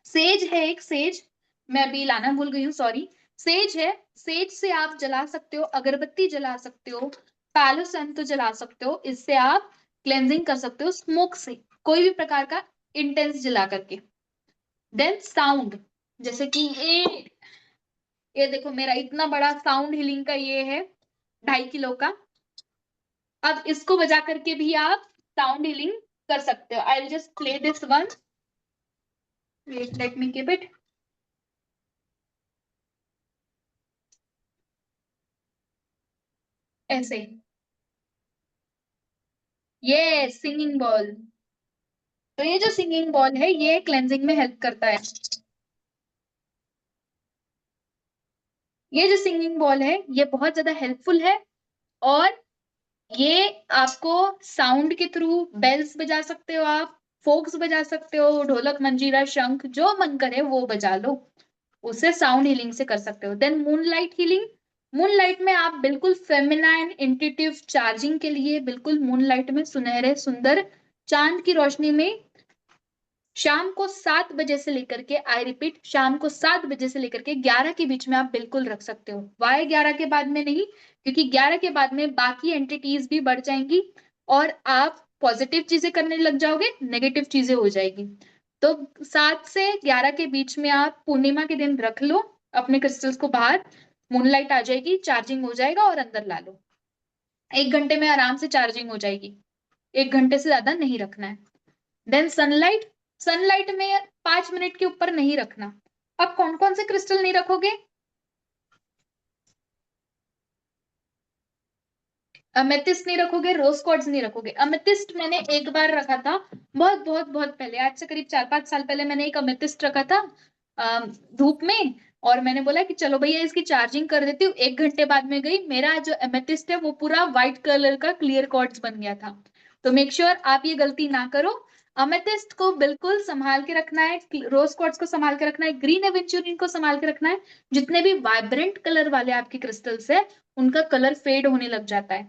सेज है एक, सेज मैं अभी लाना भूल गई हूँ, सॉरी। सेज है, सेज से आप जला सकते हो, अगरबत्ती जला सकते हो, पैलो सैंतो जला सकते हो, इससे आप क्लेंजिंग कर सकते हो स्मोक से, कोई भी प्रकार का इंटेंस जला करके। देन साउंड, जैसे कि ये देखो मेरा इतना बड़ा साउंड हीलिंग का ये है 2.5 किलो का। अब इसको बजा करके भी आप साउंड हीलिंग कर सकते हो। I will just play this one, wait let me keep it. ऐसे, ये सिंगिंग बॉल, तो ये जो सिंगिंग बॉल है ये क्लेंजिंग में हेल्प करता है। ये जो सिंगिंग बॉल है ये बहुत ज्यादा हेल्पफुल है, और ये आपको साउंड के थ्रू बेल्स बजा सकते हो, आप फोक्स बजा सकते हो, ढोलक मंजीरा शंख जो मन करे वो बजा लो, उसे साउंड हीलिंग से कर सकते हो। देन मूनलाइट हीलिंग, मूनलाइट में आप बिल्कुल फेमिनाइन इंट्यूटिव चार्जिंग के लिए बिल्कुल मूनलाइट में सुनहरे सुंदर चांद की रोशनी में शाम को 7 बजे से लेकर के, आई रिपीट, शाम को 7 बजे से लेकर के 11 के बीच में आप बिल्कुल रख सकते हो। वाई 11 के बाद में नहीं? क्योंकि 11 के बाद में बाकी एंटिटीज भी बढ़ जाएंगी और आप पॉजिटिव चीजें करने लग जाओगे, नेगेटिव चीजें हो जाएगी। तो 7 से 11 के बीच में आप पूर्णिमा के दिन रख लो अपने क्रिस्टल्स को बाहर, मूनलाइट आ जाएगी, चार्जिंग हो जाएगा, और अंदर ला लो। 1 घंटे में आराम से चार्जिंग हो जाएगी, 1 घंटे से ज्यादा नहीं रखना है। देन सनलाइट, सनलाइट में 5 मिनट के ऊपर नहीं रखना। अब कौन कौन से क्रिस्टल नहीं रखोगे? अमेथिस्ट नहीं रखोगे, रोज क्वार्ट्ज नहीं रखोगे। अमेथिस्ट मैंने एक बार रखा था, बहुत बहुत बहुत पहले, आज से करीब 4-5 साल पहले मैंने एक अमेथिस्ट रखा था धूप में, और मैंने बोला कि चलो भैया इसकी चार्जिंग कर देती हूँ। 1 घंटे बाद में गई, मेरा जो अमेथिस्ट है वो पूरा व्हाइट कलर का क्लियर क्वार्ट्ज बन गया था। तो मेक श्योर आप ये गलती ना करो। अमेथिस्ट को बिल्कुल संभाल के रखना है, रोज क्वार्ट्ज को संभाल के रखना है, ग्रीन एवेंचुरिन को संभाल के रखना है। जितने भी वाइब्रेंट कलर वाले आपके क्रिस्टल्स है उनका कलर फेड होने लग जाता है,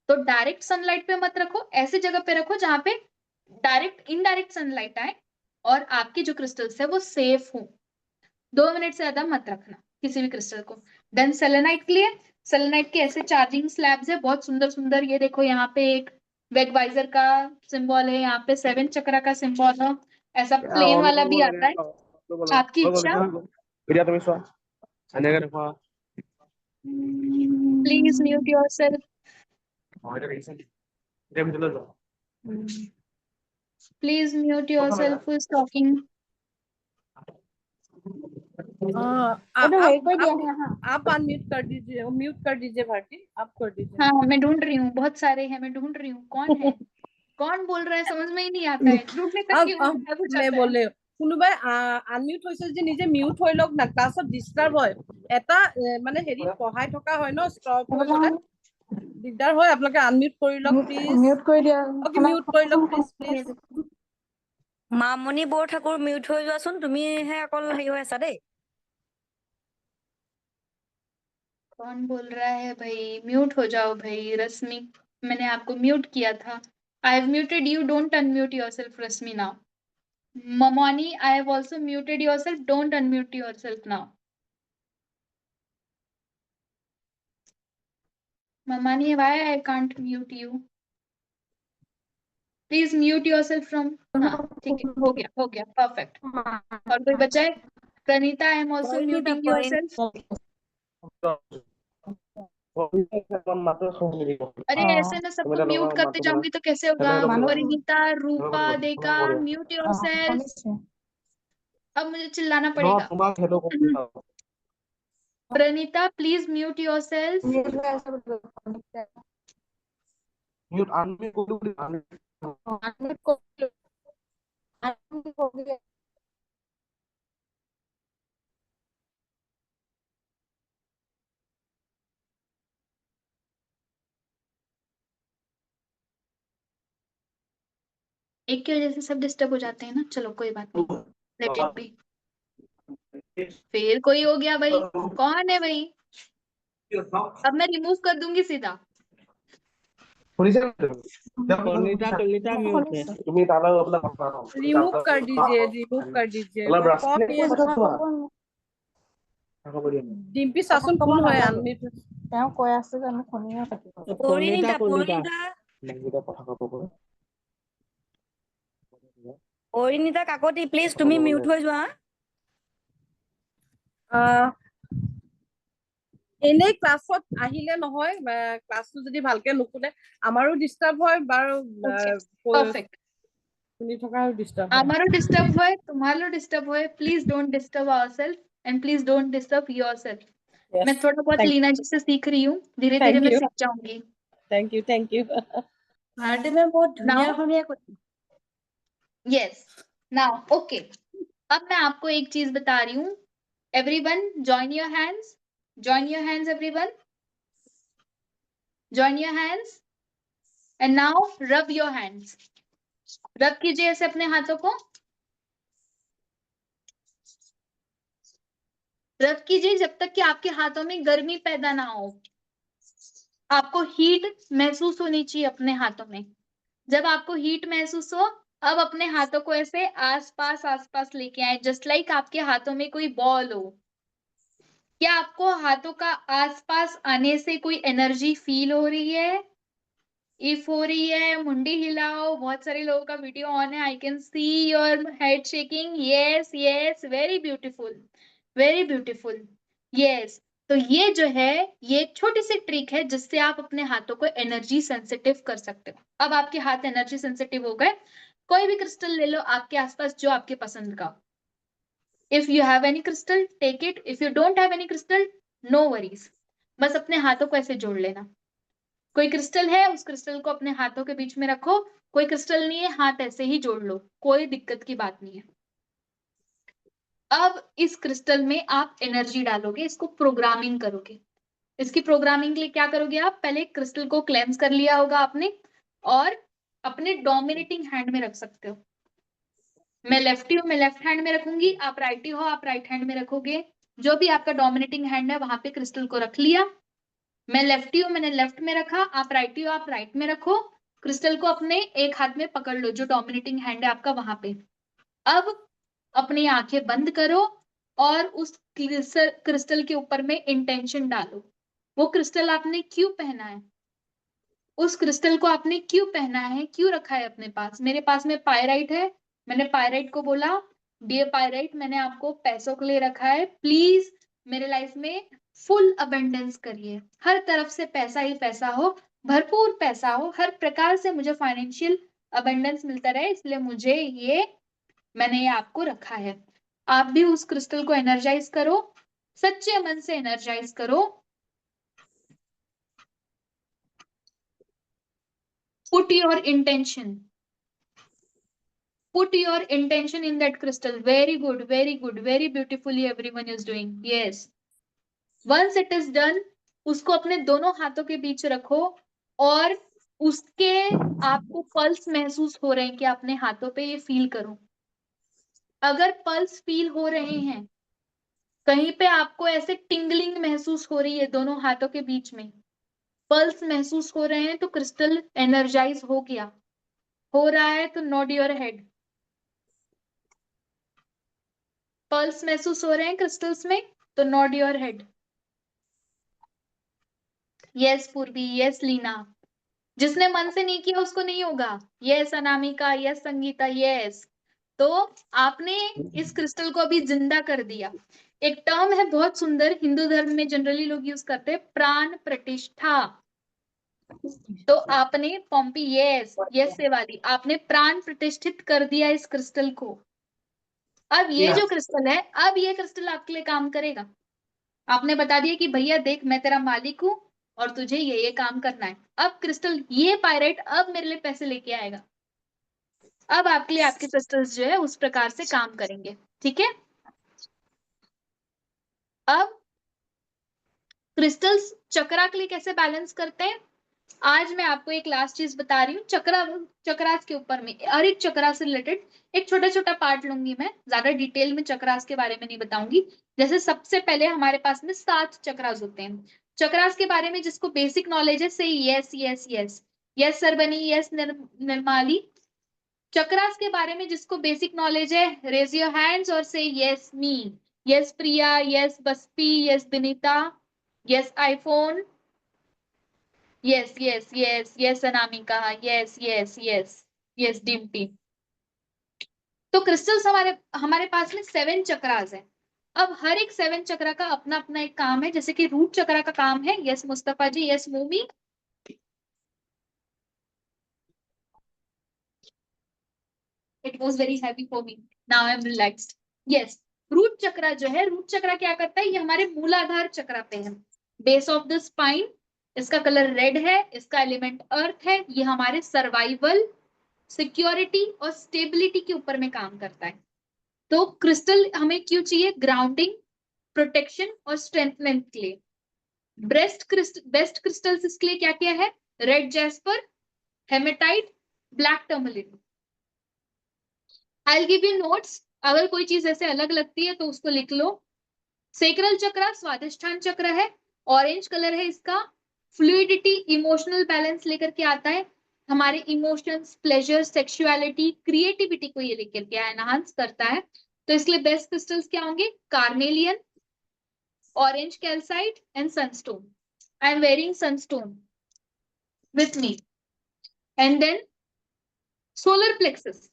तो डायरेक्ट सनलाइट पे मत रखो, ऐसी जगह पे रखो जहां पे डायरेक्ट इनडायरेक्ट सनलाइट आए और आपके जो क्रिस्टल्स है वो सेफ हो। 2 मिनट से ज्यादा मत रखना किसी भी क्रिस्टल को। देन सेलेनाइट के लिए, सेलेनाइट के ऐसे चार्जिंग स्लैब्स है बहुत सुंदर सुंदर, ये देखो यहाँ पे एक वेगवाइजर का सिंबल है, यहाँ पे 7 चक्र का सिंबल है, ऐसा प्लेन वाला भी आता है, आपकी इच्छा। Please mute yourself, please mute yourself, who is talking. आप अनम्यूट कर दीजिए, म्यूट कर दीजिए भारती, आप कर दीजिए। हाँ मैं ढूंढ रही हूँ, बहुत सारे हैं, मैं ढूंढ रही हूँ कौन है, कौन बोल रहा है, समझ में ही नहीं आता है, ढूंढने तक अब की अब गायब हो मैं जाता है। बोले কোনোবাই আনমিউট হৈছে যে নিজে মিউট হৈ লওক না, ক্লাছত ডিস্টার্ব হয় এটা মানে হেৰি পঢ়াই থকা হয় ন, ষ্টপ হৈ গলে দিগদাৰ হয়, আপোনালোকে আনমিউট কৰি লওক প্লিজ, মিউট কৰি দিয়া। ওকে মিউট কৰি লওক please please. Mamoni Borthakur mute হৈ যোৱাচোন, তুমিহে অকল হেৰি হৈ আছা দেই। कौन बोल रहा है भाई, म्यूट हो जाओ भाई। रश्मि, मैंने आपको म्यूट किया था, I have muted you, don't unmute yourself Rashmi now. Mamoni, I have also muted yourself, don't unmute yourself now. Mamani, why I can't mute you, please mute yourself from. हाँ ठीक है, हो गया परफेक्ट। और कोई बचा है? Pranita, I am also muting yourself. अरे ऐसे मैं सबको म्यूट करते जाऊंगी तो कैसे होगा? परिणीता, रूपा, देखा, म्यूट योरसेल्फ। अब मुझे चिल्लाना पड़ेगा। Pranita, please mute yourself. एक की वजह से सब डिस्टर्ब हो जाते हैं ना, चलो कोई बात नहीं, लेट इट बी। फिर कोई हो गया भाई, कौन है भाई? अब मैं रिमूव कर दूंगी सीधा। कनिता कलिता म्यूट है। रिमूव कर दीजिए, रिमूव कर दीजिए। कौन ये ডিম্পি চাচোন কোন হয় আনমিউট। তেওঁ কৈ আছে যে আমি শুনিয়ে থাকিব। কলিতা কলিতা পৰিণীতা কাকতি, প্লিজ তুমি মিউট হৈ যোৱা। এনেই ক্লাছত আহিলে নহয়, ক্লাছটো যদি ভালকে নুশুনে আমাৰো ডিস্টার্ব হয়, বাৰু परफेक्ट। শুনি থকাৰো ডিস্টার্ব হয়। हमारो डिस्टर्ब हुए, तुम्हारो डिस्टर्ब हुए, please don't disturb ourselves and please don't disturb yourself. Yes, मैं थोड़ा बहुत thank- लीना जी से सीख रही हूँ, धीरे Thank धीरे मैं you. सीख जाऊंगी। Thank you thank you. Bharti में बहुत धुनिया Now- यस नाउ ओके। अब मैं आपको एक चीज बता रही हूँ, everyone join your hands, join your hands everyone, join your hands and now rub your hands. Rub कीजिए ऐसे अपने हाथों को, रब कीजिए जब तक कि आपके हाथों में गर्मी पैदा ना हो। आपको हीट महसूस होनी चाहिए अपने हाथों में। जब आपको हीट महसूस हो, अब अपने हाथों को ऐसे आसपास लेके आए, जस्ट लाइक आपके हाथों में कोई बॉल हो। क्या आपको हाथों का आसपास आने से कोई एनर्जी फील हो रही है? इफ हो रही है मुंडी हिलाओ, बहुत सारे लोगों का वीडियो ऑन है, आई can see your head shaking. Yes yes, very beautiful, very beautiful, yes. तो ये जो है, ये एक छोटी सी ट्रिक है जिससे आप अपने हाथों को एनर्जी सेंसिटिव कर सकते हो। अब आपके हाथ एनर्जी सेंसिटिव हो गए, कोई भी क्रिस्टल ले लो आपके आसपास जो आपके पसंद का। If you have any crystal take it, if you don't have any crystal no worries, बस अपने हाथों को ऐसे जोड़ लेना। कोई क्रिस्टल है, उस क्रिस्टल को अपने हाथों के बीच में रखो, कोई क्रिस्टल नहीं है, हाथ ऐसे ही जोड़ लो, कोई दिक्कत की बात नहीं है। अब इस क्रिस्टल में आप एनर्जी डालोगे, इसको प्रोग्रामिंग करोगे। इसकी प्रोग्रामिंग के लिए क्या करोगे आप? पहले क्रिस्टल को क्लेंस कर लिया होगा आपने और अपने डोमिनेटिंग हैंड में रख सकते हो। मैं लेफ्टी हूं, मैं लेफ्ट हैंड में रखूंगी, आप राइटी हो, आप राइट हैंड में रखोगे। जो भी आपका डोमिनेटिंग हैंड है वहां पे क्रिस्टल को रख लिया। मैं लेफ्टी हूं, मैंने लेफ्ट में रखा, आप राइटी हो, आप राइट में रखो। क्रिस्टल को अपने एक हाथ में पकड़ लो, जो डोमिनेटिंग हैंड है आपका वहां पे। अब अपनी आंखें बंद करो और उस क्रिस्टल के ऊपर में इंटेंशन डालो। वो क्रिस्टल आपने क्यों पहना है? उस क्रिस्टल को आपने क्यों पहना है, क्यों रखा है अपने पास। मेरे पास में पायराइट है, मैंने पायराइट को बोला डियर पायराइट मैंने आपको पैसों के लिए रखा है, प्लीज मेरे लाइफ में फुल अबेंडेंस करिए, हर तरफ से पैसा ही पैसा हो, भरपूर पैसा हो, हर प्रकार से मुझे फाइनेंशियल अबेंडेंस मिलता रहे, इसलिए मैंने ये आपको रखा है। आप भी उस क्रिस्टल को एनर्जाइज करो, सच्चे मन से एनर्जाइज करो। Put your intention. Put your intention in that crystal. Very good, very good, very beautifully everyone is doing. Yes. Once it is done, उसको अपने दोनों हाथों के बीच रखो और उसके आपको पल्स महसूस हो रहे हैं कि अपने हाथों पे ये फील करो। अगर पल्स फील हो रहे हैं, कहीं पे आपको ऐसे टिंगलिंग महसूस हो रही है दोनों हाथों के बीच में, पल्स महसूस हो रहे हैं, तो क्रिस्टल एनर्जाइज हो गया। हो रहा है तो नोड योर हेड। पल्स महसूस हो रहे हैं क्रिस्टल्स में, तो नोड योर हेड। यस पूर्वी, यस लीना। जिसने मन से नहीं किया उसको नहीं होगा। Yes Anamika, yes Sangeeta, yes. तो आपने इस क्रिस्टल को अभी जिंदा कर दिया। एक टर्म है बहुत सुंदर, हिंदू धर्म में जनरली लोग यूज करते हैं, प्राण प्रतिष्ठा। तो आपने पॉम्पी, यस यस से वाली, आपने प्राण प्रतिष्ठित कर दिया इस क्रिस्टल को। अब ये जो क्रिस्टल है, अब ये क्रिस्टल आपके लिए काम करेगा। आपने बता दिया कि भैया देख मैं तेरा मालिक हूं और तुझे ये काम करना है। अब क्रिस्टल, ये पायरेट अब मेरे लिए पैसे लेके आएगा। अब आपके लिए आपके क्रिस्टल्स जो है उस प्रकार से काम करेंगे। ठीक है, अब क्रिस्टल्स चक्रा के लिए कैसे बैलेंस करते हैं, आज मैं आपको एक लास्ट चीज बता रही हूँ। चक्रास के ऊपर में, हर एक चक्रा से रिलेटेड एक छोटा छोटा पार्ट लूंगी मैं, ज्यादा डिटेल में चक्रास के बारे में नहीं बताऊंगी। जैसे सबसे पहले हमारे पास में 7 चक्रास होते हैं। चक्रास के बारे में जिसको बेसिक नॉलेज है से yes yes yes, yes Sarbani, yes Nirmali. Chakras के बारे में जिसको बेसिक नॉलेज है रेज योर हैंड्स और से yes me. Yes Priya, yes Baspi, yes Binita, yes iPhone, yes yes yes yes Anamika, yes yes yes yes Dimpy. तो क्रिस्टल्स हमारे हमारे पास में 7 चक्रास है। अब हर एक 7 चक्रा का अपना अपना एक काम है। जैसे कि रूट चक्रा का काम है, yes Mustafa ji, yes Momi, it was very heavy for me, now I am relaxed. Yes, root chakra जो है, रूट चक्रा क्या करता है, ये हमारे मूलाधार चक्रा पे है, बेस ऑफ द स्पाइन। इसका कलर रेड है, इसका एलिमेंट अर्थ है, ये हमारे सर्वाइवल, सिक्योरिटी और स्टेबिलिटी के ऊपर में काम करता है। तो क्रिस्टल हमें क्यों चाहिए, ग्राउंडिंग, प्रोटेक्शन और स्ट्रेंथनिंग के लिए। बेस्ट क्रिस्टल्स इसके लिए क्या क्या है, red jasper, hematite, black tourmaline. I will give you notes, अगर कोई चीज ऐसे अलग लगती है तो उसको लिख लो। सेक्रल चक्र स्वादिष्ठान चक्र है, ऑरेंज कलर है इसका, फ्लूइडिटी, इमोशनल बैलेंस लेकर के आता है, हमारे इमोशंस, प्लेजर, सेक्सुअलिटी, क्रिएटिविटी को ये लेकर के एनहांस करता है। तो इसलिए बेस्ट क्रिस्टल्स क्या होंगे, carnelian, orange calcite and sunstone. I am wearing sunstone with me. And then solar plexus,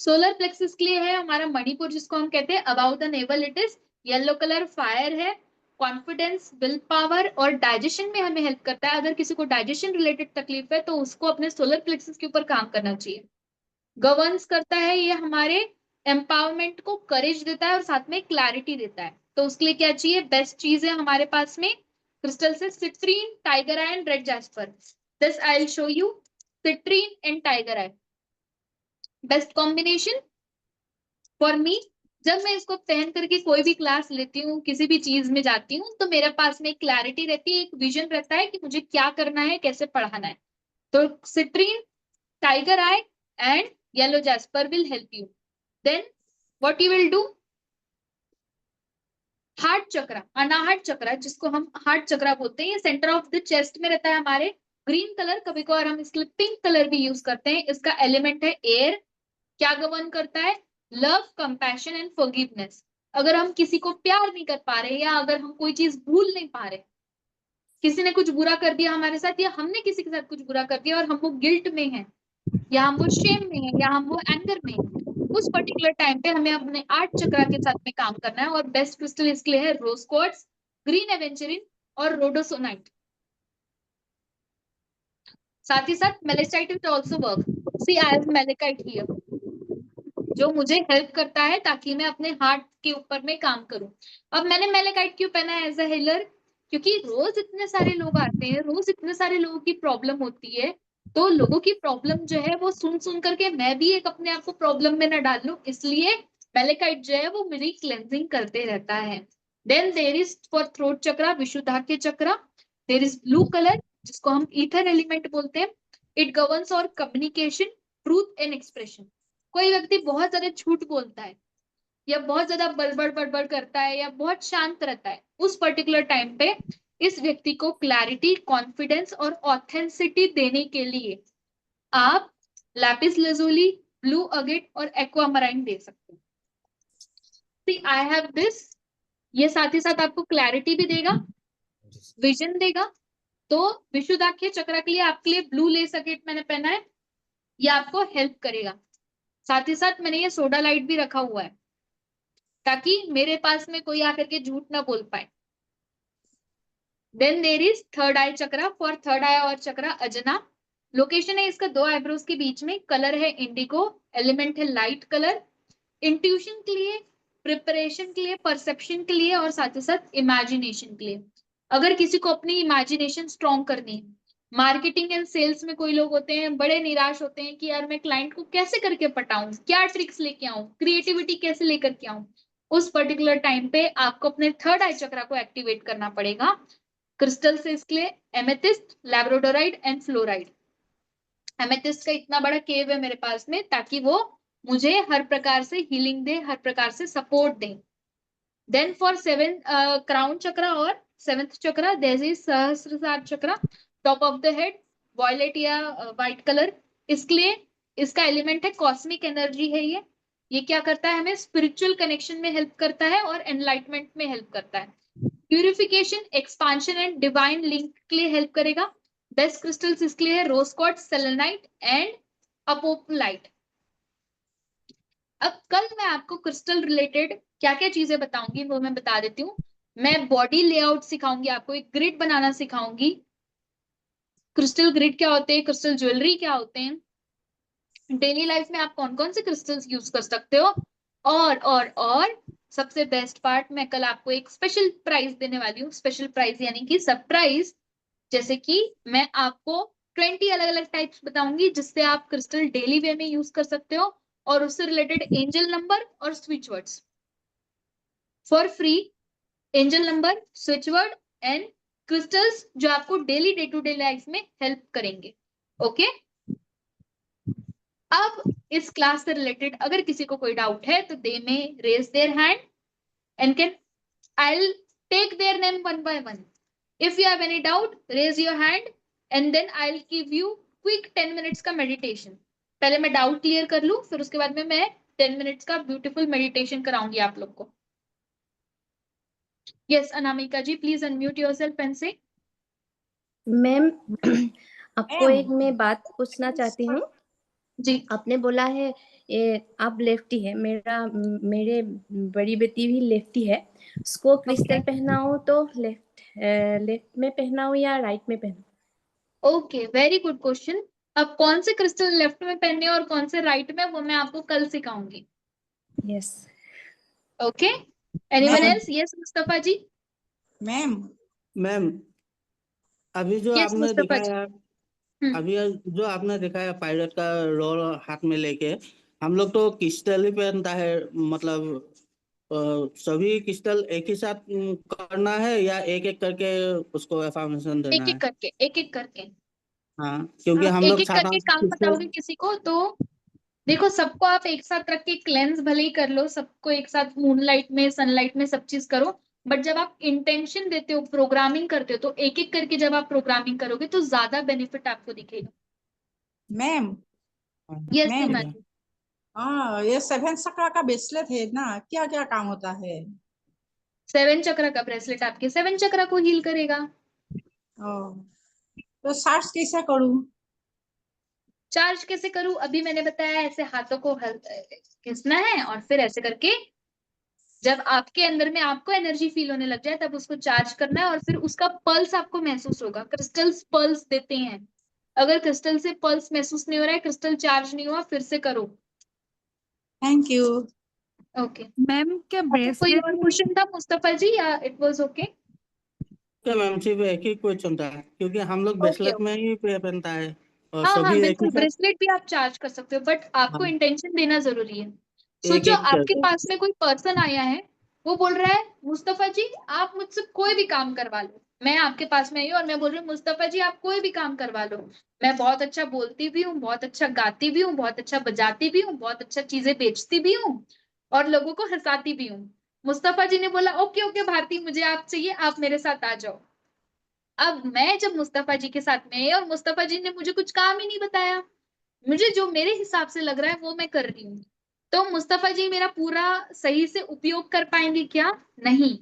solar plexus के लिए है हमारा मणिपुर, जिसको हम कहते हैं about the navel, it is yellow colour, fire है, कॉन्फिडेंस, विल पावर और डाइजेशन में हमें हेल्प करता है। अगर किसी को डाइजेशन रिलेटेड तकलीफ है तो उसको अपने सोलर प्लेक्सस के ऊपर काम करना चाहिए। गवर्न्स करता है ये हमारे एम्पावरमेंट को, करेज देता है और साथ में क्लैरिटी देता है। तो उसके लिए क्या चाहिए, बेस्ट चीज है हमारे पास में क्रिस्टल से citrine, tiger eye and red jasper. This I will show you, citrine and tiger I best combination for me. जब मैं इसको पहन करके कोई भी क्लास लेती हूँ, किसी भी चीज में जाती हूँ, तो मेरे पास में एक क्लैरिटी रहती है, एक विजन रहता है कि मुझे क्या करना है, कैसे पढ़ाना है। तो citrine, tiger eye and yellow jasper will help you. Then what you will do, heart chakra, Anahata chakra, जिसको हम हार्ट चक्रा बोलते हैं, ये सेंटर ऑफ द चेस्ट में रहता है हमारे। ग्रीन कलर, कभी कभार हम इसके लिए पिंक कलर भी यूज करते हैं। इसका एलिमेंट है एयर। क्या गवर्न करता है, लव, कंपैशन एंड फॉरगिवनेस। अगर हम किसी को प्यार नहीं कर पा रहे या अगर हम कोई चीज भूल नहीं पा रहे किसी ने कुछ बुरा कर दिया हमारे साथ, या हमने किसी के साथ कुछ बुरा कर दिया और हम वो गिल्ट में हैं, या हम वो शेम में हैं, या हम वो एंगर में हैं, उस पर्टिकुलर टाइम पे हमें अपने 8 चक्रा के साथ में काम करना है। और बेस्ट क्रिस्टल इसके लिए है रोज क्वार्ट्ज, ग्रीन एवेंचरिन और रोडोसोनाइट। साथ ही साथ malachite will also work. See I have malachite here, जो मुझे हेल्प करता है ताकि मैं अपने हार्ट के ऊपर में काम करूं। अब मैंने मेलेकाइट क्यों पहना है एज अ हीलर? क्योंकि रोज इतने सारे लोग आते हैं, रोज इतने सारे लोगों की प्रॉब्लम होती है, तो लोगों की प्रॉब्लम जो है वो सुन सुन करके मैं भी एक अपने आप को प्रॉब्लम में न डाल लूं, इसलिए मेलेकाइट जो है वो मेरी क्लेंजिंग करते रहता है। Then there is for throat chakra, Vishuddha chakra, there is blue colour जिसको हम ईथर एलिमेंट बोलते हैं। इट गवर्न्स और कम्युनिकेशन, ट्रूथ एंड एक्सप्रेशन। कोई व्यक्ति बहुत ज्यादा झूठ बोलता है, या बहुत ज्यादा बड़बड़ बड़बड़ करता है, या बहुत शांत रहता है, उस पर्टिकुलर टाइम पे इस व्यक्ति को क्लैरिटी, कॉन्फिडेंस और ऑथेंटिसिटी देने के लिए आप लैपिस lazuli, ब्लू अगेट और एक्वामराइन दे सकते हैं। See, I have this, ये साथ ही साथ आपको क्लैरिटी भी देगा, विजन देगा। तो विशुद्धार्घ्य चक्र के लिए आपके लिए ब्लू ले सकेट मैंने पहना है, ये आपको हेल्प करेगा। साथ ही साथ मैंने ये सोडा लाइट भी रखा हुआ है ताकि मेरे पास में कोई आकर के झूठ ना बोल पाए। Then there is third eye chakra, for third eye और चक्रा अजना। लोकेशन है इसका 2 आईब्रोज के बीच में, कलर है इंडिगो, एलिमेंट है लाइट कलर। इंट्यूशन के लिए, प्रिपरेशन के लिए, परसेप्शन के लिए और साथ ही साथ इमेजिनेशन के लिए। अगर किसी को अपनी इमेजिनेशन स्ट्रॉन्ग करनी है, मार्केटिंग एंड सेल्स में कोई लोग होते हैं बड़े निराश होते हैं कि यार मैं क्लाइंट को कैसे करके पटाऊं, क्या ट्रिक्स लेके आऊं, क्रिएटिविटी कैसे लेकर के आऊं, उस पर्टिकुलर टाइम पे आपको अपने थर्ड आई चक्रा को एक्टिवेट करना पड़ेगा। क्रिस्टल से इसके लिए amethyst, labradorite and fluoride. Amethyst का इतना बड़ा केव है मेरे पास में ताकि वो मुझे हर प्रकार से हीलिंग दे, हर प्रकार से सपोर्ट दे। देन फॉर 7 क्राउन चक्रा और 7th चक्रा, देयर इज सहस्त्रसार chakra, top of the head, violet या व्हाइट कलर। इसके लिए इसका एलिमेंट है कॉस्मिक एनर्जी है ये क्या करता है, हमें स्पिरिचुअल कनेक्शन में हेल्प करता है और एनलाइटमेंट में हेल्प करता है। Purification, expansion and divine link के लिए हेल्प करेगा। बेस्ट क्रिस्टल्स इसके लिए है रोज क्वार्ट्ज, सेलेनाइट एंड अपोपलाइट। अब कल मैं आपको क्रिस्टल रिलेटेड क्या क्या चीजें बताऊंगी वो मैं बता देती हूँ। मैं बॉडी लेआउट सिखाऊंगी आपको, एक ग्रिड बनाना सिखाऊंगी, क्रिस्टल ग्रिड क्या होते हैं, क्रिस्टल ज्वेलरी क्या होते हैं, डेली लाइफ में आप कौन कौन से क्रिस्टल्स यूज कर सकते हो। और सबसे बेस्ट पार्ट, मैं कल आपको एक स्पेशल प्राइज देने वाली हूँ। स्पेशल प्राइज यानी कि सरप्राइज, जैसे कि मैं आपको 20 अलग अलग टाइप्स बताऊंगी जिससे आप क्रिस्टल डेली वे में यूज कर सकते हो, और उससे रिलेटेड एंजल नंबर और switch words for free. Angel number, switch word and crystals जो आपको daily day to day life में हेल्प करेंगे। ओके, अब इस क्लास से रिलेटेड अगर किसी को कोई डाउट है तो they may raise their hand and can I'll take their name one by one. If you have any doubt, raise your hand and then I'll give you quick 10 minutes का meditation. पहले मैं डाउट क्लियर कर लूं, फिर उसके बाद में मैं 10 मिनट्स का ब्यूटीफुल मेडिटेशन कराऊंगी आप लोग को। Yes Anamika ji, please unmute yourself and say. Ma'am आपको मैम। एक मैं बात पूछना चाहती हूँ। जी आपने बोला है ये आप लेफ्टी है, मेरे बड़ी बेटी भी लेफ्टी है, उसको क्रिस्टल पहनाओ तो लेफ्ट में पहनाओ या राइट में पहनाओ? Okay, very good question. अब कौन से क्रिस्टल लेफ्ट में पहनने और कौन से राइट में, वो मैं आपको कल सिखाऊंगी। Yes. Okay, anyone ma'am. Else? Yes Mustafa ji. Ma'am. Ma'am, अभी जो यस आपने मुस्तफा जी। दिखाया, अभी जो आपने दिखाया पायलट का रोल हाथ में लेके, हम लोग तो क्रिस्टल ही पहनता है, मतलब सभी क्रिस्टल एक ही साथ करना है या एक एक करके उसको एफर्मेशन देना एक है? एक करके, एक एक करके। हाँ, क्योंकि आप हम एक लोग एक 7 करके काम क्रिस्टल। बताओगे किसी को तो देखो, सबको आप एक साथ रख के क्लेंस भले ही कर लो, सबको एक साथ मूनलाइट में, सनलाइट में सब चीज करो, बट जब आप इंटेंशन देते हो, प्रोग्रामिंग करते हो, तो एक एक करके जब आप प्रोग्रामिंग करोगे तो ज्यादा बेनिफिट आपको दिखेगा। Ma'am. Yes ma'am. Seema ji. हाँ, ये 7 चक्रा का ब्रेसलेट है ना, क्या क्या काम होता है? 7 चक्र का ब्रेसलेट आपके 7 चक्र को हील करेगा। तो सर्च कैसे करूँ? चार्ज कैसे करूं? अभी मैंने बताया, ऐसे हाथों को घिसना है और फिर ऐसे करके जब आपके अंदर में आपको एनर्जी फील होने लग जाए तब उसको चार्ज करना है, और फिर उसका पल्स आपको महसूस होगा। क्रिस्टल्स पल्स देते हैं। अगर क्रिस्टल से पल्स महसूस नहीं हो रहा है, क्रिस्टल चार्ज नहीं हुआ, फिर से करो। Thank you. ओके। मैम क्या कोई ब्रेसलेट और क्वेश्चन था मुस्तफा जी, या इट वाज ओके? क्या मैम, सिर्फ एक ही क्वेश्चन था, क्योंकि हम लोग ओके ब्रेसलेट में ही पहनता है और हाँ हाँ सभी एक ही बिल्कुल, साथ। ब्रेसलेट भी आप चार्ज कर सकते हो, बट आपको हाँ, इंटेंशन देना जरूरी है। एक सोचो एक आपके कर। पास में कोई पर्सन आया है, वो बोल रहा है मुस्तफा जी आप मुझसे कोई भी काम करवा लो। मैं आपके पास में आई हूँ और मैं बोल रही हूँ मुस्तफा जी आप कोई भी काम करवा लो। मैं बहुत अच्छा बोलती भी हूँ, बहुत अच्छा गाती भी हूँ, बहुत अच्छा बजाती भी हूँ, बहुत अच्छा चीजें बेचती भी हूँ और लोगों को हंसाती भी हूँ। मुस्तफा जी ने बोला ओके ओके भारती, मुझे आप चाहिए, आप मेरे साथ आ जाओ। अब मैं जब मुस्तफा जी के साथ में आई और मुस्तफा जी ने मुझे कुछ काम ही नहीं बताया, मुझे जो मेरे हिसाब से लग रहा है वो मैं कर रही हूँ, तो मुस्तफा जी मेरा पूरा सही से उपयोग कर पाएंगे क्या? नहीं।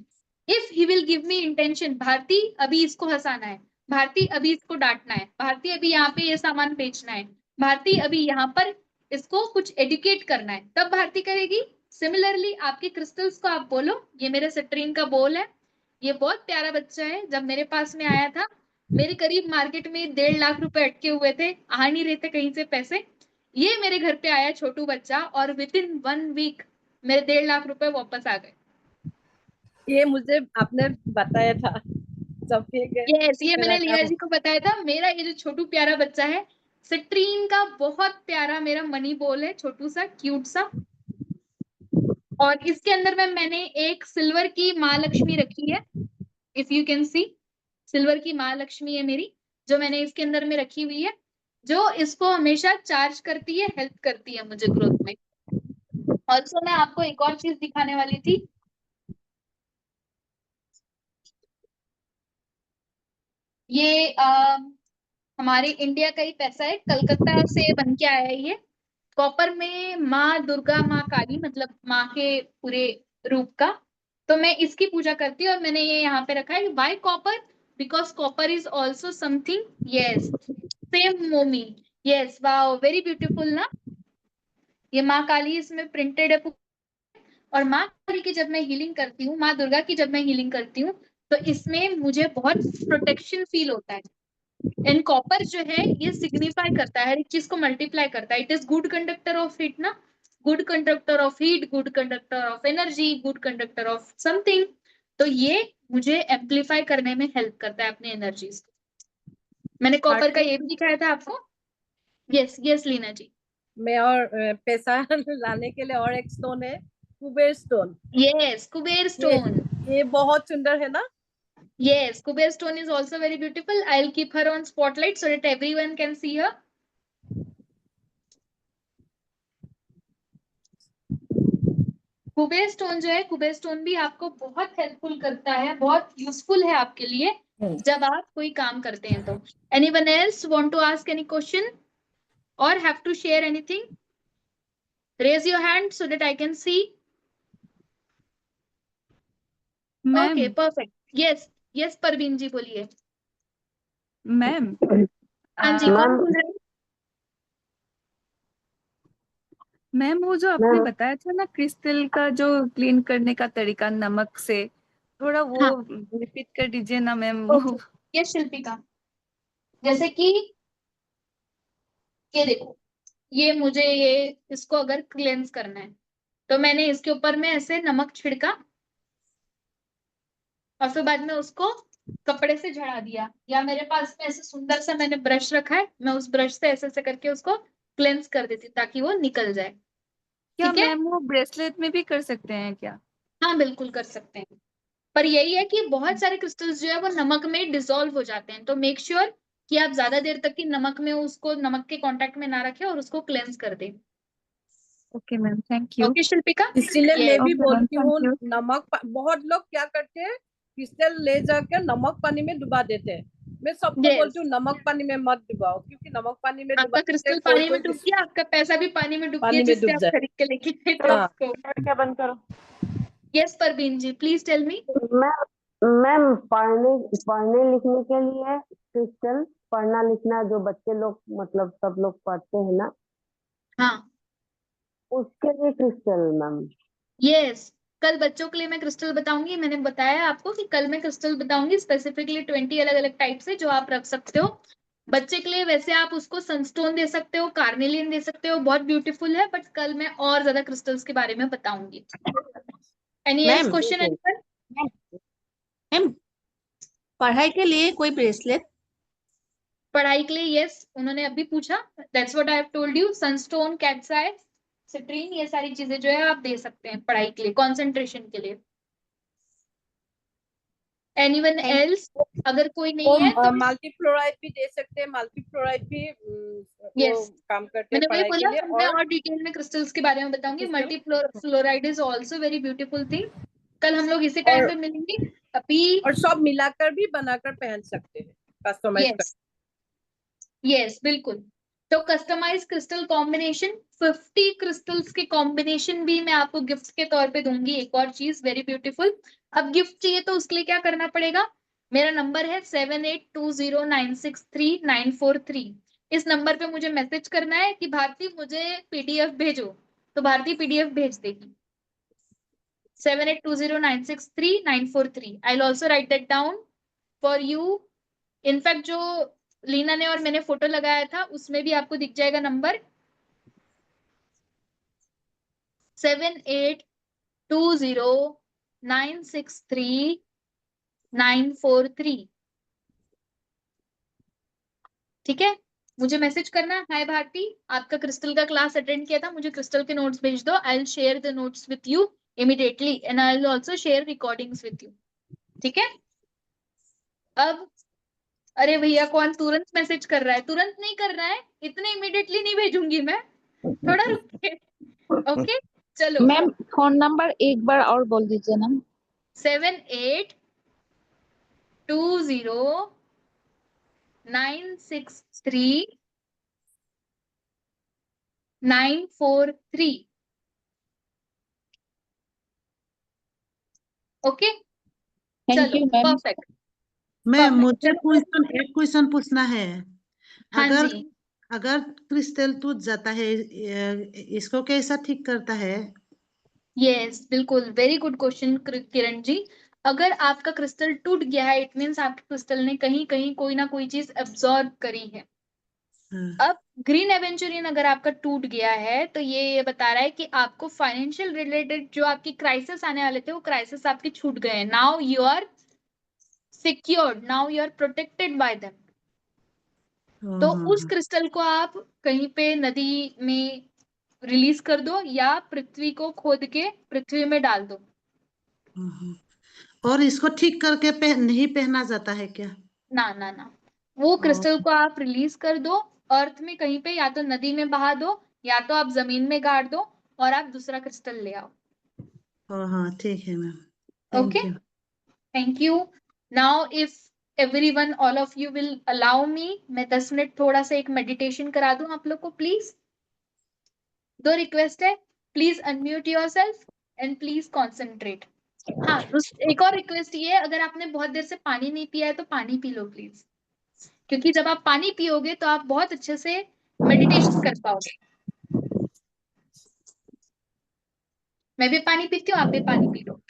If he will give me intention, Bharti अभी इसको हंसाना है, भारती अभी इसको डांटना है, भारती अभी यहाँ पे ये सामान बेचना है, भारती अभी यहाँ पर इसको कुछ एडुकेट करना है, तब भारती करेगी। सिमिलरली आपके क्रिस्टल्स को आप बोलो ये मेरे सिट्रीन का बोल है, ये बहुत प्यारा बच्चा है, जब मेरे पास में आया था मेरे करीब मार्केट में 1.5 लाख रुपए अटके हुए थे, आ नहीं रहे थे कहीं से पैसे, ये मेरे घर पे आया छोटू बच्चा और विद इन 1 वीक मेरे 1.5 लाख रुपए वापस आ गए। ये मुझे आपने बताया था जब यस, ये मेरा मैंने लिया काम। जी को बताया था। मेरा ये जो छोटू प्यारा बच्चा है सिट्रीन का, बहुत प्यारा मेरा मनी बॉल है, छोटू सा क्यूट सा। और इसके अंदर में मैंने एक सिल्वर की माँ लक्ष्मी रखी है, if you can C, silver की माँ लक्ष्मी है मेरी, जो मैंने इसके अंदर में रखी हुई है, जो इसको हमेशा चार्ज करती है, हेल्प करती है मुझे ग्रोथ में। ऑल्सो मैं आपको एक और चीज दिखाने वाली थी, ये हमारे इंडिया का ही पैसा है, कलकत्ता से बन के आया है ये, कॉपर में माँ दुर्गा माँ काली, मतलब माँ के पूरे रूप का। तो मैं इसकी पूजा करती हूँ और मैंने ये यहाँ पे रखा है। Y copper? Because copper is also something, yes same मोमी, यस वाओ वेरी ब्यूटीफुल ना। ये माँ काली इसमें प्रिंटेड है। और माँ काली की जब मैं हीलिंग करती हूँ, माँ दुर्गा की जब मैं हीलिंग करती हूँ, तो इसमें मुझे बहुत प्रोटेक्शन फील होता है। एंड कॉपर जो है ये सिग्निफाई करता है, हर एक चीज को मल्टीप्लाई करता है। It is good conductor of heat ना, good conductor of heat, good conductor of energy, good conductor of something. तो ये मुझे एम्पलीफाई करने में हेल्प करता है अपने एनर्जीज को। मैंने कॉपर का ये भी दिखाया था आपको। यस यस लीना जी। में और पैसा लाने के लिए और एक स्टोन है, Kuber stone. Yes Kuber stone. ये बहुत सुंदर है ना। Yes, Kuber stone is also very beautiful. I'll keep her on spotlight so that everyone can see her. Kuber stone जो है, कुबेर स्टोन भी आपको बहुत हेल्पफुल करता है, बहुत यूजफुल है आपके लिए जब आप कोई काम करते हैं तो। Anyone else want to ask any question or have to share anything? Raise your hand so that I can see. Ma'am Okay, perfect. Yes, yes Parveen ji बोलिए। मैम हाँ जी, कौन बोल रहे हैं? मैम वो जो आपने बताया था ना क्रिस्टल का जो क्लीन करने का तरीका नमक से, थोड़ा वो हाँ रिपीट कर दीजिए ना मैम वो। ओके, ये शिल्पिका, जैसे कि ये देखो, ये मुझे ये इसको अगर क्लेंस करना है तो मैंने इसके ऊपर में ऐसे नमक छिड़का और फिर बाद में उसको कपड़े से झड़ा दिया, या मेरे पास में ऐसे सुंदर सा मैंने ब्रश रखा है, मैं उस ब्रश से ऐसे ऐसे करके उसको क्लेंस कर देती ताकि वो निकल जाए। क्या ठीक है, मैम वो ब्रेसलेट में भी कर सकते हैं क्या? हाँ बिल्कुल कर सकते हैं, पर यही है कि बहुत सारे क्रिस्टल्स जो है वो नमक में डिसॉल्व हो जाते हैं, तो मेक श्योर कि आप ज्यादा देर तक की नमक में उसको, नमक के कांटेक्ट में ना रखें और उसको क्लेंस कर दें। Okay ma'am, thank you. Okay Shilpika. इसीलिए मैं भी ओके मैम, बोलती हूँ थैंक यू। बहुत लोग क्या करते हैं, क्रिस्टल ले जाकर नमक पानी में डुबा देते हैं। मैं सबको यस, बोलती हूँ नमक पानी में मत डुबाओ, क्योंकि नमक पानी में आपका डुबाने से क्रिस्टल कोई पानी में डूब कोई गया, आपका पैसा भी पानी में डूब गया पानी में जिससे डूब आप जाए। खरीद के लेके गए थे हाँ, उसको। क्या बंद करो। Yes Parveen ji please tell me. Ma'am पढ़ने पढ़ने लिखने के लिए क्रिस्टल, पढ़ना लिखना जो बच्चे लोग मतलब सब लोग पढ़ते हैं ना, हाँ उसके लिए क्रिस्टल मैम। यस, कल बच्चों के लिए मैं क्रिस्टल बताऊंगी। मैंने बताया आपको कि कल मैं क्रिस्टल बताऊंगी स्पेसिफिकली 20 अलग अलग टाइप से जो आप रख सकते हो बच्चे के लिए। वैसे आप उसको सनस्टोन दे सकते हो, कार्नेलियन दे सकते हो, बहुत ब्यूटीफुल है, बट कल मैं और ज्यादा क्रिस्टल्स के बारे में बताऊंगी। Any else ma'am question answer? Ma'am पढ़ाई के लिए कोई ब्रेसलेट? पढ़ाई के लिए यस, उन्होंने अभी पूछा, that's what I have told you. Sunstone, cats I, citrine, ये सारी चीजें जो है आप दे सकते हैं पढ़ाई के लिए, कंसंट्रेशन के लिए। Anyone else? अगर कोई नहीं है वो तो मल्टीफ्लोराइड भी दे सकते हैं, मल्टीफ्लोराइड भी वो यस, काम करते हैं मैंने वही पढ़ाई के बोला, लिए। मैं और और डिटेल में क्रिस्टल्स के बारे में बताऊंगी। Crystal multi fluoride is also very beautiful thing. कल हम लोग इसी टाइम और पे मिलेंगे अभी। और सब मिलाकर भी बनाकर पहन सकते हैं, कस्टमाइज कर। यस यस बिल्कुल। तो कस्टमाइज क्रिस्टल कॉम्बिनेशन 50 क्रिस्टल्स के कॉम्बिनेशन भी मैं आपको गिफ्ट के तौर पे दूंगी। एक और चीज वेरी ब्यूटीफुल, अब गिफ्ट चाहिए तो उसके लिए क्या करना पड़ेगा? मेरा नंबर है 7820963943। इस नंबर पे मुझे मैसेज करना है कि भारती मुझे पीडीएफ भेजो, तो भारती पीडीएफ भेज देगी। 7820963943। I will also right that down for you. In fact जो लीना ने और मैंने फोटो लगाया था उसमें भी आपको दिख जाएगा नंबर 7820963943। ठीक है, मुझे मैसेज करना, हाय भारती, आपका क्रिस्टल का क्लास अटेंड किया था, मुझे क्रिस्टल के नोट्स भेज दो। I will share the notes with you immediately and I will also share recordings with you. ठीक है, अब अरे भैया कौन तुरंत मैसेज कर रहा है? तुरंत नहीं कर रहा है, इतने इमीडिएटली नहीं भेजूंगी मैं, थोड़ा रुकिए। ओके चलो, मैम फोन नंबर एक बार और बोल दीजिए ना। 7820963943। ओके थैंक चलो you ma'am. Perfect. Ma'am perfect मुझे एक क्वेश्चन पूछना है। हाँ अगर जी, अगर क्रिस्टल टूट जाता है, इसको कैसा ठीक करता है? यस बिल्कुल, very good question Kiran ji. अगर आपका क्रिस्टल टूट गया है इट मीन्स आपके क्रिस्टल ने कहीं कहीं कोई ना कोई चीज एब्जॉर्ब करी है। हाँ। अब ग्रीन एवेंचुरियन अगर आपका टूट गया है तो ये बता रहा है कि आपको फाइनेंशियल रिलेटेड जो आपकी क्राइसिस आने वाले थे वो क्राइसिस आपके छूट गए हैं। Now you are secured, now you are protected by them. तो उस हाँ। क्रिस्टल को आप कहीं पे नदी में रिलीज कर दो या पृथ्वी को खोद के पृथ्वी में डाल दो। हाँ। और इसको ठीक करके नहीं पहना जाता है क्या? ना ना ना, वो हाँ। क्रिस्टल को आप रिलीज कर दो अर्थ में कहीं पे, या तो नदी में बहा दो या तो आप जमीन में गाड़ दो और आप दूसरा क्रिस्टल ले आओ। हाँ ठीक है ma'am, thank okay you. Thank you. Now if everyone all of you will allow me, मैं 10 मिनट थोड़ा सा एक मेडिटेशन करा दूं आप लोग को प्लीज। दो रिक्वेस्ट है, please unmute yourself and please concentrate. हाँ एक और रिक्वेस्ट ये है, अगर आपने बहुत देर से पानी नहीं पिया है तो पानी पी लो प्लीज, क्योंकि जब आप पानी पियोगे तो आप बहुत अच्छे से मेडिटेशन कर पाओगे। मैं भी पानी पीती हूँ, आप भी पानी पी लो।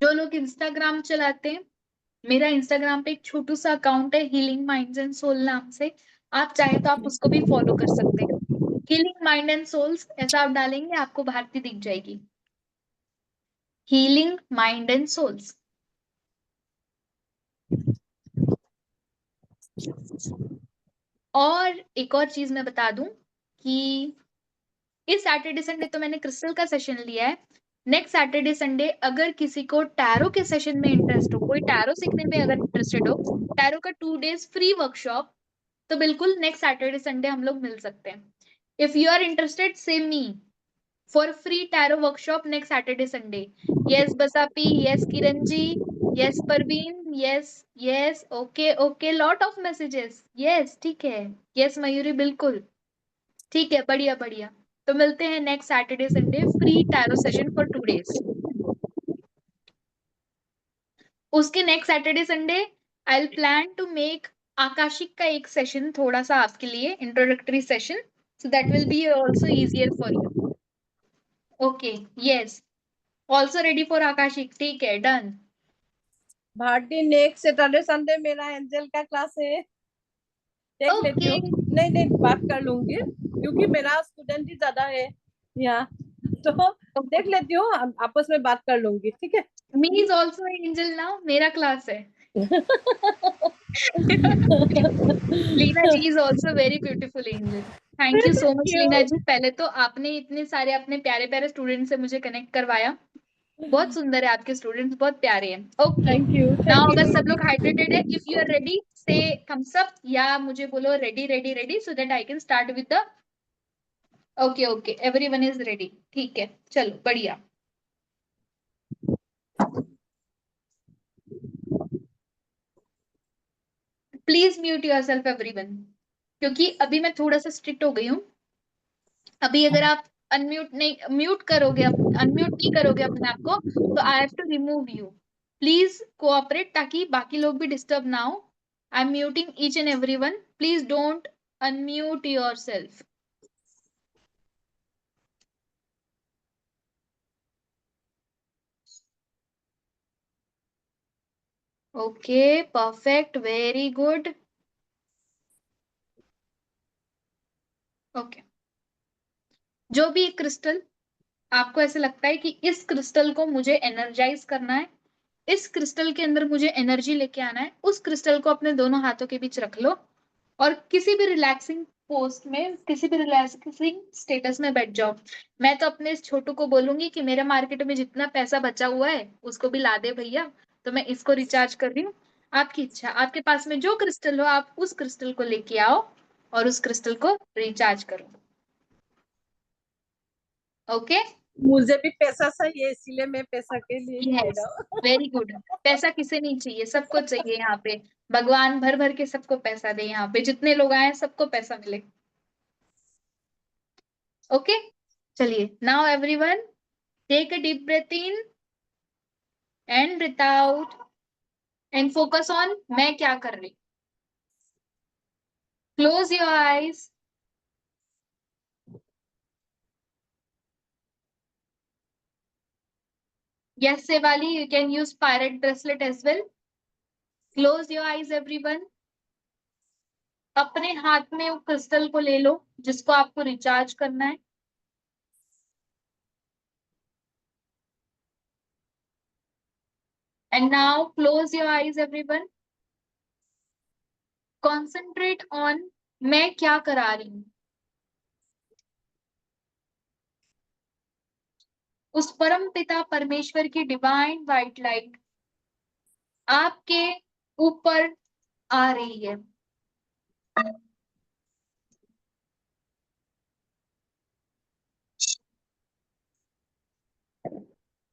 जो लोग इंस्टाग्राम चलाते हैं, मेरा इंस्टाग्राम पे एक छोटू सा अकाउंट है हीलिंग माइंड्स एंड सोल नाम से, आप चाहे तो आप उसको भी फॉलो कर सकते हैं। हीलिंग माइंड एंड सोल्स ऐसा आप डालेंगे आपको भारती दिख जाएगी, हीलिंग माइंड एंड सोल्स। और एक और चीज मैं बता दूं कि इस सैटरडे संडे तो मैंने क्रिस्टल का सेशन लिया है। नेक्स्ट सैटरडे संडे अगर किसी को टैरो के सेशन में इंटरेस्ट हो, कोई टैरो सीखने में अगर इंटरेस्टेड हो, टैरो का 2 days फ्री वर्कशॉप तो बिल्कुल नेक्स्ट सैटरडे संडे हम लोग मिल सकते हैं. इफ यू आर इंटरेस्टेड से me for free tarot workshop next Saturday Sunday. Yes Baspi, yes Kiran ji, yes Parveen, yes yes, okay okay, lot of messages. Yes ठीक है, यस मयूरी, बिल्कुल ठीक है, बढ़िया बढ़िया. तो मिलते हैं next Saturday Sunday free tarot session for 2 days. उसके next Saturday Sunday I will plan to make Akashic का एक सेशन थोड़ा सा आपके लिए introductory session, so that will be also easier for you. Okay yes, also ready for Akashic. ठीक है, done. Bharti next Saturday Sunday मेरा एंजल का क्लास है, देख लेती हूँ. ओके, नहीं नहीं, बात कर लूंगी क्योंकि मेरा स्टूडेंट ही ज्यादा है यहाँ, तो देख लेती हूँ, आपस में बात कर लूंगी. ठीक है. Me is also angel now, मेरा क्लास है. Leena ji is also very beautiful angel. Thank you so much Leena ji. पहले तो आपने इतने सारे अपने प्यारे प्यारे स्टूडेंट से मुझे कनेक्ट करवाया. बहुत सुंदर है, आपके स्टूडेंट्स बहुत प्यारे हैं. Okay, thank you. नाउ अगर सब लोग हाइड्रेटेड है, इफ यू आर रेडी से थम्स अप या मुझे बोलो ready ready ready, so that I can start with the. Okay okay, everyone is ready. ठीक है, चलो बढ़िया. प्लीज म्यूट योरसेल्फ एवरीवन, क्योंकि अभी मैं थोड़ा सा स्ट्रिक्ट हो गई हूँ. अभी अगर आप अनम्यूट नहीं म्यूट करोगे, अनम्यूट नहीं करोगे अपने आप को, तो I have to remove you. Please cooperate ताकि बाकी लोग भी डिस्टर्ब ना हो. I am muting each and everyone. Please don't unmute yourself. Okay perfect, very good. Okay, जो भी एक क्रिस्टल आपको ऐसे लगता है कि इस क्रिस्टल को मुझे एनर्जाइज करना है, इस क्रिस्टल के अंदर मुझे एनर्जी लेके आना है, उस क्रिस्टल को अपने दोनों हाथों के बीच रख लो और किसी भी रिलैक्सिंग पोस्ट में, किसी भी रिलैक्सिंग स्टेटस में बैठ जाओ. मैं तो अपने इस छोटू को बोलूंगी कि मेरे मार्केट में जितना पैसा बचा हुआ है उसको भी ला दे भैया, तो मैं इसको रिचार्ज कर रही हूँ. आपकी इच्छा, आपके पास में जो क्रिस्टल हो आप उस क्रिस्टल को लेके आओ और उस क्रिस्टल को रिचार्ज करो. ओके, मुझे भी पैसा चाहिए, इसीलिए मैं पैसा के लिए ही बोल यस, रहा हूँ. Very good. पैसा किसे नहीं चाहिए, सबको चाहिए यहाँ पे. भगवान भर भर के सबको पैसा दे, यहाँ पे जितने लोग आए सबको पैसा मिले. ओके, चलिए. Now everyone take a deep breath in and breath out and focus on मैं क्या कर रही. Close your eyes. Yes, Sevali, you can use pirate bracelet as well. Close your eyes, everyone. अपने हाथ में वो क्रिस्टल को ले लो जिसको आपको रिचार्ज करना है. And now close your eyes, everyone. Concentrate on मैं क्या करा रही हूँ. उस परम पिता परमेश्वर की डिवाइन व्हाइट लाइट आपके ऊपर आ रही है.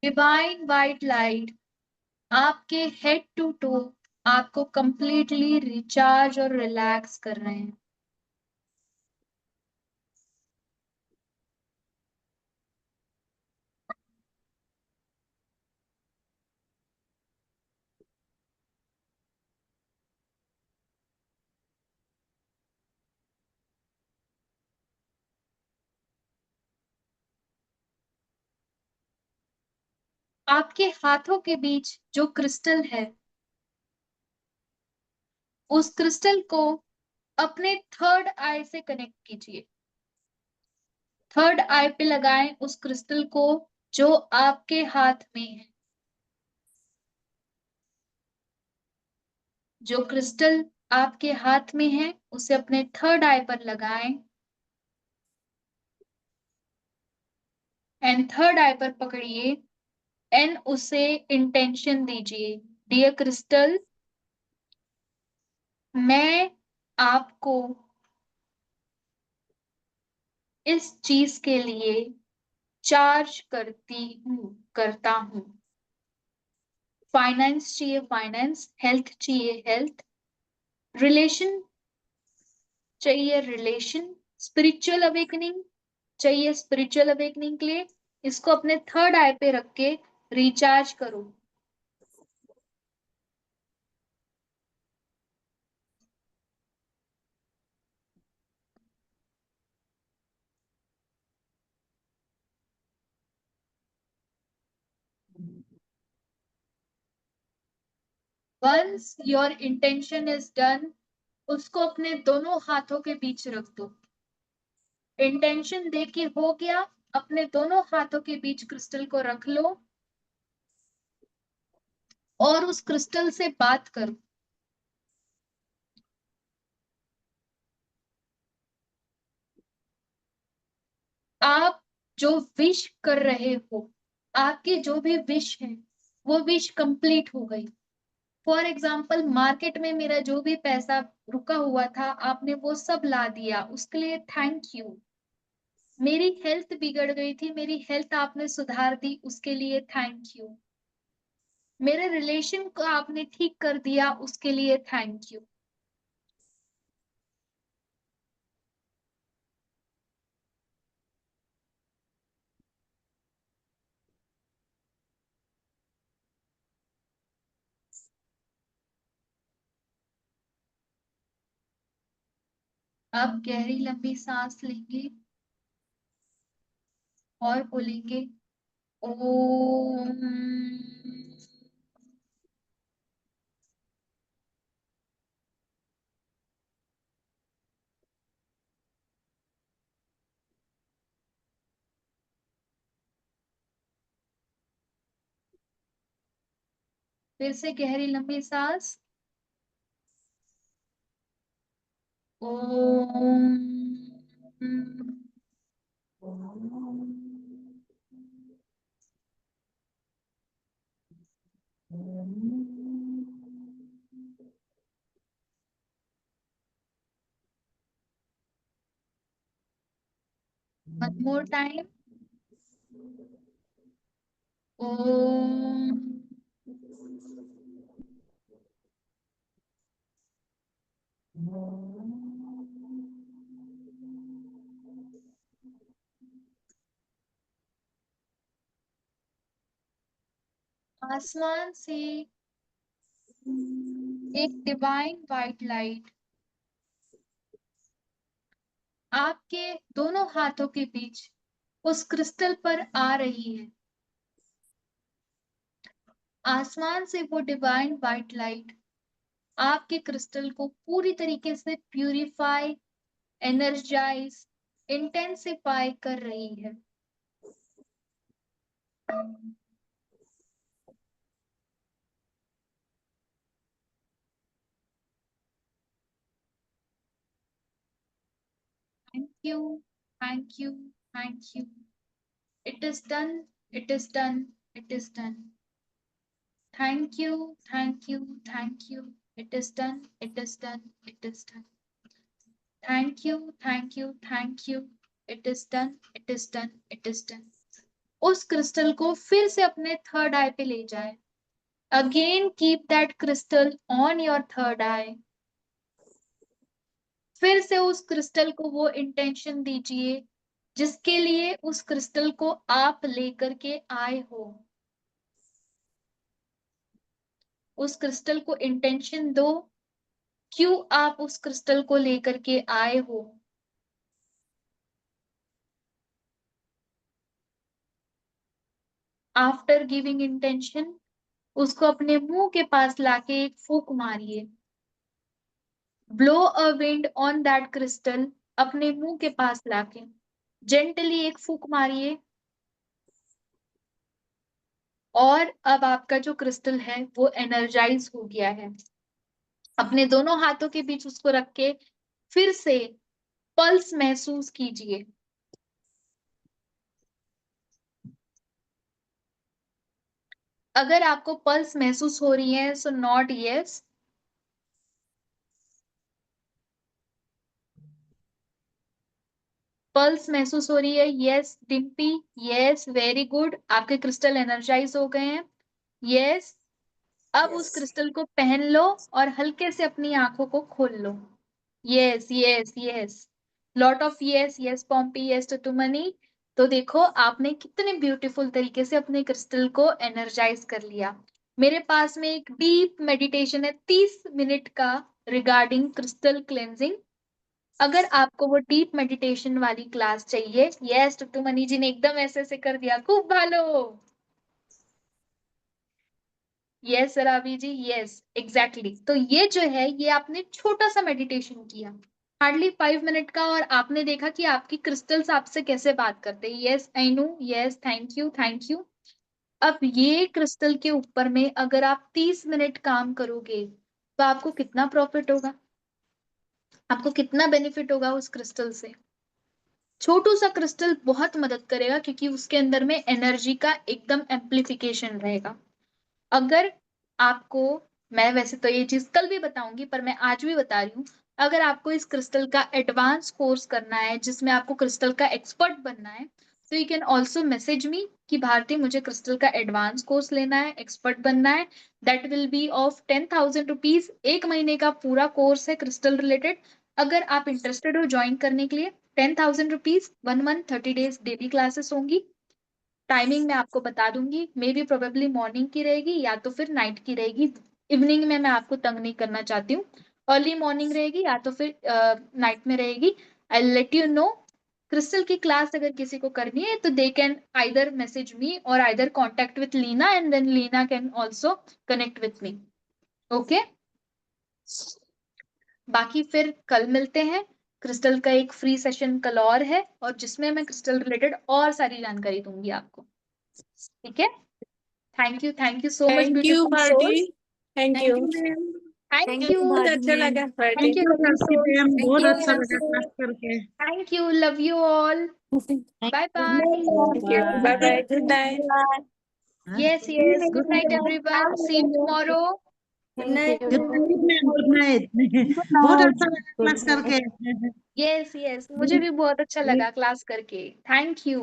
डिवाइन व्हाइट लाइट आपके हेड टू टो आपको कंप्लीटली रिचार्ज और रिलैक्स कर रहे हैं. आपके हाथों के बीच जो क्रिस्टल है उस क्रिस्टल को अपने थर्ड आई से कनेक्ट कीजिए. थर्ड आई पे लगाएं उस क्रिस्टल को जो आपके हाथ में है. जो क्रिस्टल आपके हाथ में है उसे अपने थर्ड आई पर लगाएं एंड थर्ड आई पर पकड़िए एंड उसे इंटेंशन दीजिए. डियर क्रिस्टल, मैं आपको इस चीज के लिए चार्ज करता हूँ। फाइनेंस चाहिए फाइनेंस, हेल्थ चाहिए हेल्थ, रिलेशन चाहिए रिलेशन, स्पिरिचुअल अवेकनिंग चाहिए स्पिरिचुअल अवेकनिंग के लिए। इसको अपने थर्ड आई पे रख के रिचार्ज करो। Once your intention is done, उसको अपने दोनों हाथों के बीच रख दो। इंटेंशन दे के हो गया, अपने दोनों हाथों के बीच क्रिस्टल को रख लो और उस क्रिस्टल से बात करो। आप जो विश कर रहे हो, आपकी जो भी विश है वो विश कंप्लीट हो गई। फॉर एग्जाम्पल, मार्केट में मेरा जो भी पैसा रुका हुआ था आपने वो सब ला दिया, उसके लिए थैंक यू। मेरी हेल्थ बिगड़ गई थी, मेरी हेल्थ आपने सुधार दी, उसके लिए थैंक यू। मेरे रिलेशन को आपने ठीक कर दिया, उसके लिए थैंक यू। अब गहरी लंबी सांस लेंगे और बोलेंगे ओम। फिर से गहरी लंबी सांस। ओम। One more time. ओम। आसमान से एक डिवाइन वाइट लाइट आपके दोनों हाथों के बीच उस क्रिस्टल पर आ रही है। आसमान से वो डिवाइन वाइट लाइट आपके क्रिस्टल को पूरी तरीके से प्यूरिफाई, एनर्जाइज, इंटेंसिफाई कर रही है। Thank you, thank you, thank you. It is done, it is done, it is done. Thank you, thank you, thank you. It is done, it is done, it is done. Thank you, thank you, thank you. It is done, it is done, it is done. उस क्रिस्टल को फिर से अपने थर्ड आई पे ले जाए। Again keep that crystal on your third eye. फिर से उस क्रिस्टल को वो इंटेंशन दीजिए जिसके लिए उस क्रिस्टल को आप लेकर के आए हो। उस क्रिस्टल को इंटेंशन दो, क्यों आप उस क्रिस्टल को लेकर के आए हो। आफ्टर गिविंग इंटेंशन, उसको अपने मुंह के पास लाके एक फूंक मारिए। Blow a wind on that crystal, अपने मुंह के पास लाके जेंटली एक फूंक मारिए। और अब आपका जो क्रिस्टल है वो एनर्जाइज हो गया है। अपने दोनों हाथों के बीच उसको रख के फिर से पल्स महसूस कीजिए। अगर आपको पल्स महसूस हो रही है सो नॉट यस। पल्स महसूस हो रही है? Yes Dimpy, yes very good, आपके क्रिस्टल एनर्जाइज हो गए हैं। यस, अब उस क्रिस्टल को पहन लो और हल्के से अपनी आंखों को खोल लो। Yes yes yes, lot of yes, yes Pompy, yes Tutumoni. तो देखो आपने कितने ब्यूटीफुल तरीके से अपने क्रिस्टल को एनर्जाइज कर लिया। मेरे पास में एक डीप मेडिटेशन है 30 मिनट का रिगार्डिंग क्रिस्टल क्लेंजिंग। अगर आपको वो डीप मेडिटेशन वाली क्लास चाहिए, यस टुटुमनी जी ने एकदम ऐसे ऐसे कर दिया, खूब भालो। Yes Ravi ji, yes exactly. तो ये जो है, ये आपने छोटा सा मेडिटेशन किया, हार्डली 5 मिनट का, और आपने देखा कि आपकी क्रिस्टल्स आपसे कैसे बात करते हैं। Yes I know, yes thank you thank you. अब ये क्रिस्टल के ऊपर में अगर आप 30 मिनट काम करोगे तो आपको कितना प्रॉफिट होगा, आपको कितना बेनिफिट होगा उस क्रिस्टल से। छोटू सा क्रिस्टल बहुत मदद करेगा क्योंकि उसके अंदर में एनर्जी का एकदम एम्प्लीफिकेशन रहेगा। अगर आपको, मैं वैसे तो ये चीज कल भी बताऊंगी पर मैं आज भी बता रही हूँ, अगर आपको इस क्रिस्टल का एडवांस कोर्स करना है जिसमें आपको क्रिस्टल का एक्सपर्ट बनना है, तो you can also message me कि भारती मुझे क्रिस्टल का एडवांस कोर्स लेना है, एक्सपर्ट बनना है। That will B of 10,000 rupees, 1 महीने का पूरा कोर्स है क्रिस्टल रिलेटेड। अगर आप इंटरेस्टेड हो ज्वाइन करने के लिए, 10,000 rupees, 1 month 30 days daily classes होंगी। टाइमिंग मैं आपको बता दूंगी, मे बी प्रोबेबली मॉर्निंग की रहेगी या तो फिर नाइट की रहेगी। इवनिंग में मैं आपको तंग नहीं करना चाहती हूँ, अर्ली मॉर्निंग रहेगी या तो फिर नाइट में रहेगी। I let you know. Crystal की क्लास अगर किसी को करनी है तो they can either message me or either contact with Leena and then Leena can also connect with me. Okay, बाकी फिर कल मिलते हैं। क्रिस्टल का एक फ्री सेशन कल और है और जिसमें मैं क्रिस्टल रिलेटेड और सारी जानकारी दूंगी आपको। ठीक है, thank you so much thank you beautiful Bharti, souls. Thank thank you. You ma'am. Thank thank you, you बहुत भारती अच्छा मैम। लगा Bharti. Thank you Bharti ma'am, thank बहुत यू अच्छा लगा क्लास करके। Thank you, love you all, bye bye. Thank you, bye bye, good night. Yes yes, good night everyone, see you tomorrow. Good night. Good night ma'am, good night. बहुत अच्छा लगा क्लास करके। यस यस, मुझे भी बहुत अच्छा लगा क्लास करके, थैंक यू।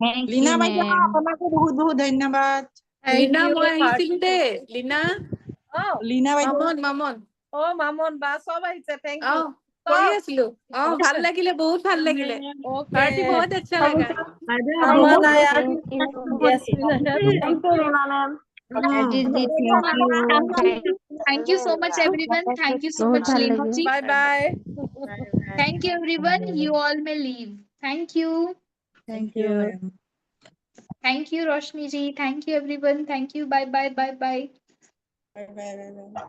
লীনা বাইদেউ, আপোনাকো বহুত বহুত ধন্যবাদ। লীনা Thank you, মই আহিছিলো Bharti. দেই, লীনা, Oh, লীনা বাইদেউ, Mamon Mamon, oh, Mamon, ba, সব আহিছে. Thank you. কৰি সব. আছিলো। ভাল লাগিলে, বহুত ভাল লাগিলে। ভাৰতী Okay. বহুত আচ্ছা লাগা। বাইদেউ Aman বহুত Aya. Thank you. Yes, Vinaya. Thank you, Reena ma'am. Thank you so much everyone, thank you so much Leena ji. Bye bye. Thank you everyone, you all may leave. Thank you, thank you ma'am. Thank you Roshni ji, thank you everyone, thank you, bye bye bye bye. Bye bye bye bye.